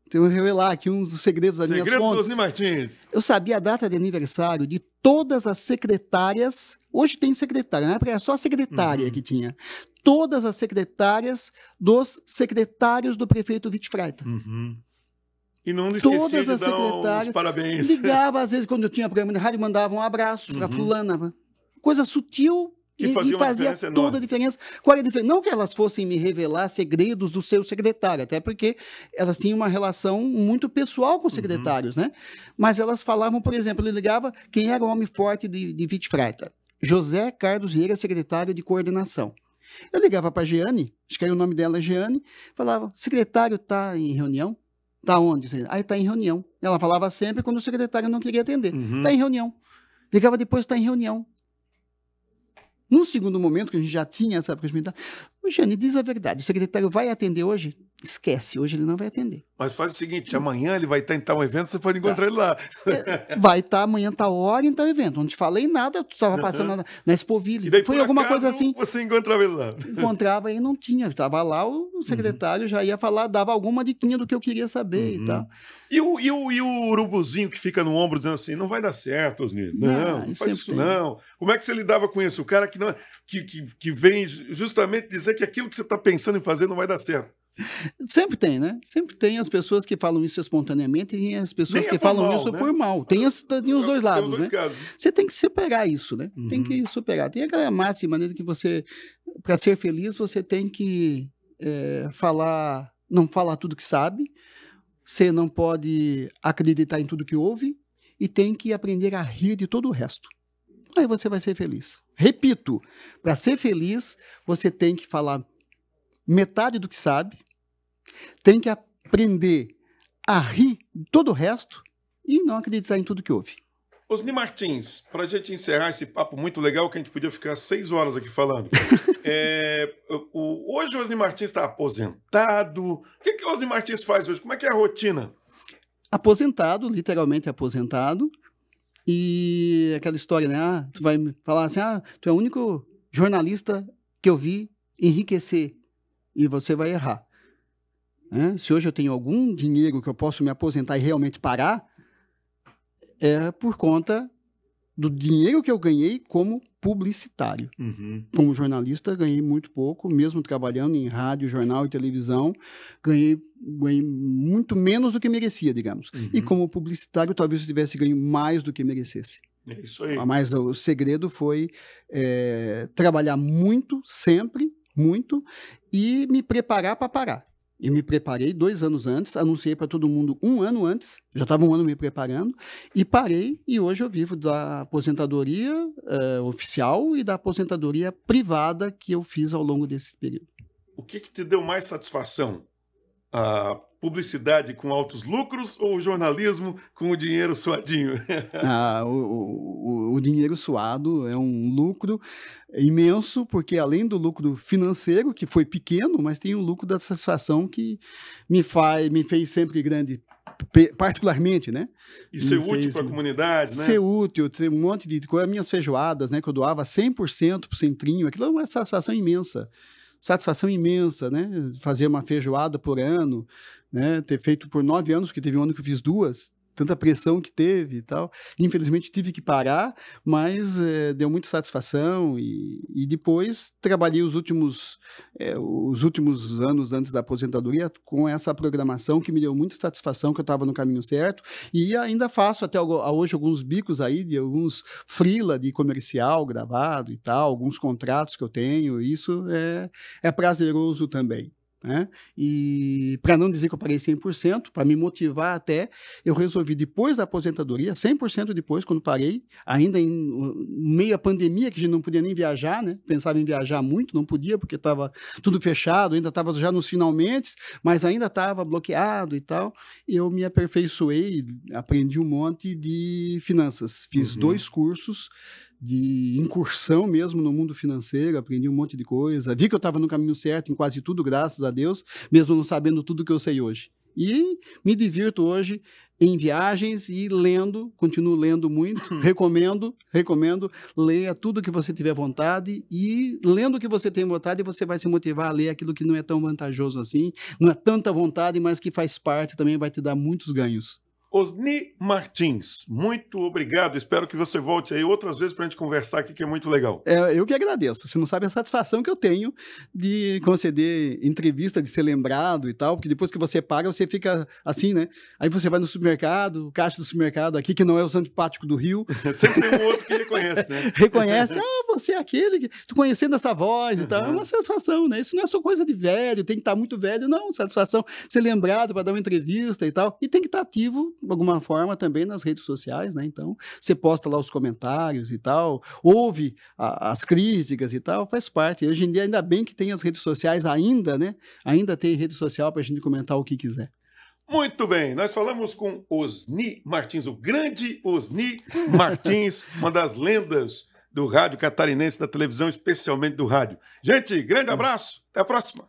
Então, eu vou revelar aqui uns dos segredos das minhas fontes. Segredo do Osni Martins. Eu sabia a data de aniversário de todas as secretárias. Hoje tem secretária, na época era só a secretária que tinha. Todas as secretárias dos secretários do prefeito Wittfreiter. E não esquecia todas as de dar os parabéns. Ligava, às vezes, quando eu tinha programa de rádio, mandava um abraço para fulana. Coisa sutil que fazia toda a diferença. Qual era a diferença? Não que elas fossem me revelar segredos do seu secretário, até porque elas tinham uma relação muito pessoal com os secretários, né? Mas elas falavam, por exemplo, ele ligava quem era o homem forte de Wittfreiter. José Carlos Vieira, secretário de coordenação. Eu ligava para a Jeane, acho que era o nome dela, Jeane, falava, secretário está em reunião? Está onde? Aí está em reunião. Ela falava sempre quando o secretário não queria atender. Está em reunião. Ligava depois, está em reunião. Num segundo momento, que a gente já tinha essa proximidade, o Jeane, diz a verdade, o secretário vai atender hoje? Esquece, hoje ele não vai atender. Mas faz o seguinte, amanhã ele vai estar em tal evento, você pode encontrar ele lá. Vai estar amanhã, tal hora, em tal evento. Não te falei nada, tu estava passando na Expoville. E daí, foi por alguma acaso, coisa assim. Você encontrava ele lá. Encontrava e não tinha. Estava lá, o secretário já ia falar, dava alguma diquinha do que eu queria saber e tal. E o urubuzinho que fica no ombro dizendo assim, não vai dar certo, Osni. Não faz isso não. Como é que você lidava com isso? O cara que vem justamente dizer que aquilo que você está pensando em fazer não vai dar certo. Sempre tem, né? Sempre tem as pessoas que falam isso espontaneamente e as pessoas que falam isso por mal. Tem os dois lados, né? Você tem que superar isso, né? Tem que superar. Tem aquela máxima, né, que você, para ser feliz, você tem que não falar tudo que sabe, você não pode acreditar em tudo que ouve e tem que aprender a rir de todo o resto. Aí você vai ser feliz. Repito, para ser feliz, você tem que falar metade do que sabe, tem que aprender a rir de todo o resto e não acreditar em tudo que ouve. Osni Martins, para a gente encerrar esse papo muito legal, que a gente podia ficar 6 horas aqui falando. Hoje o Osni Martins está aposentado. O que o Osni Martins faz hoje? Como é que é a rotina? Aposentado, literalmente aposentado. E aquela história, né? Tu vai falar assim, tu é o único jornalista que eu vi enriquecer. E você vai errar. Se hoje eu tenho algum dinheiro que eu posso me aposentar e realmente parar, é por conta do dinheiro que eu ganhei como publicitário. Como jornalista, ganhei muito pouco, mesmo trabalhando em rádio, jornal e televisão, ganhei muito menos do que merecia, digamos. E como publicitário, talvez eu tivesse ganho mais do que merecesse. É isso aí. Mas o segredo foi trabalhar muito, sempre, muito, e me preparar para parar. E me preparei 2 anos antes, anunciei para todo mundo 1 ano antes, já estava 1 ano me preparando, e parei, e hoje eu vivo da aposentadoria oficial e da aposentadoria privada que eu fiz ao longo desse período. O que te deu mais satisfação? A publicidade com altos lucros ou o jornalismo com o dinheiro suadinho? O dinheiro suado é um lucro imenso, porque além do lucro financeiro, que foi pequeno, mas tem o lucro da satisfação que me fez sempre grande, particularmente, né? E ser útil para a comunidade, né? Ser útil, ter um monte de coisa, minhas feijoadas, né, que eu doava 100% pro Centrinho, aquilo é uma satisfação imensa. Satisfação imensa, né? Fazer uma feijoada por ano, né? Ter feito por 9 anos, porque teve um ano que eu fiz 2, tanta pressão que teve e tal. Infelizmente tive que parar, mas deu muita satisfação e depois trabalhei os últimos anos antes da aposentadoria com essa programação que me deu muita satisfação, que eu estava no caminho certo, e ainda faço até hoje alguns bicos aí, de alguns freela de comercial gravado e tal, alguns contratos que eu tenho, isso é prazeroso também. Né? E para não dizer que eu parei 100%, para me motivar até, eu resolvi depois da aposentadoria, 100% depois, quando parei, ainda em meio à pandemia, que a gente não podia nem viajar, né? Pensava em viajar muito, não podia, porque estava tudo fechado, ainda estava já nos finalmente, mas ainda estava bloqueado e tal, e eu me aperfeiçoei, aprendi um monte de finanças, fiz 2 cursos de incursão mesmo no mundo financeiro, aprendi um monte de coisa, vi que eu estava no caminho certo em quase tudo, graças a Deus, mesmo não sabendo tudo que eu sei hoje. E me divirto hoje em viagens e lendo, continuo lendo muito, recomendo, leia tudo que você tiver vontade e lendo o que você tem vontade você vai se motivar a ler aquilo que não é tão vantajoso assim, não é tanta vontade, mas que faz parte também, vai te dar muitos ganhos. Osni Martins, muito obrigado. Espero que você volte aí outras vezes para a gente conversar aqui, que é muito legal. Eu que agradeço. Você não sabe a satisfação que eu tenho de conceder entrevista, de ser lembrado e tal, porque depois que você paga, você fica assim, né? Aí você vai no supermercado, o caixa do supermercado aqui, que não é o antipático do Rio. Sempre tem um outro que reconhece, né? Reconhece, você é aquele que... Tô conhecendo essa voz e tal. É uma satisfação, né? Isso não é só coisa de velho, tem que estar muito velho, não. Satisfação ser lembrado para dar uma entrevista e tal. E tem que estar ativo alguma forma, também nas redes sociais, né? Então, você posta lá os comentários e tal, ouve as críticas e tal, faz parte. Hoje em dia, ainda bem que tem as redes sociais ainda, né? Ainda tem rede social para a gente comentar o que quiser. Muito bem, nós falamos com Osni Martins, o grande Osni Martins, uma das lendas do rádio catarinense, da televisão, especialmente do rádio. Gente, grande abraço, até a próxima.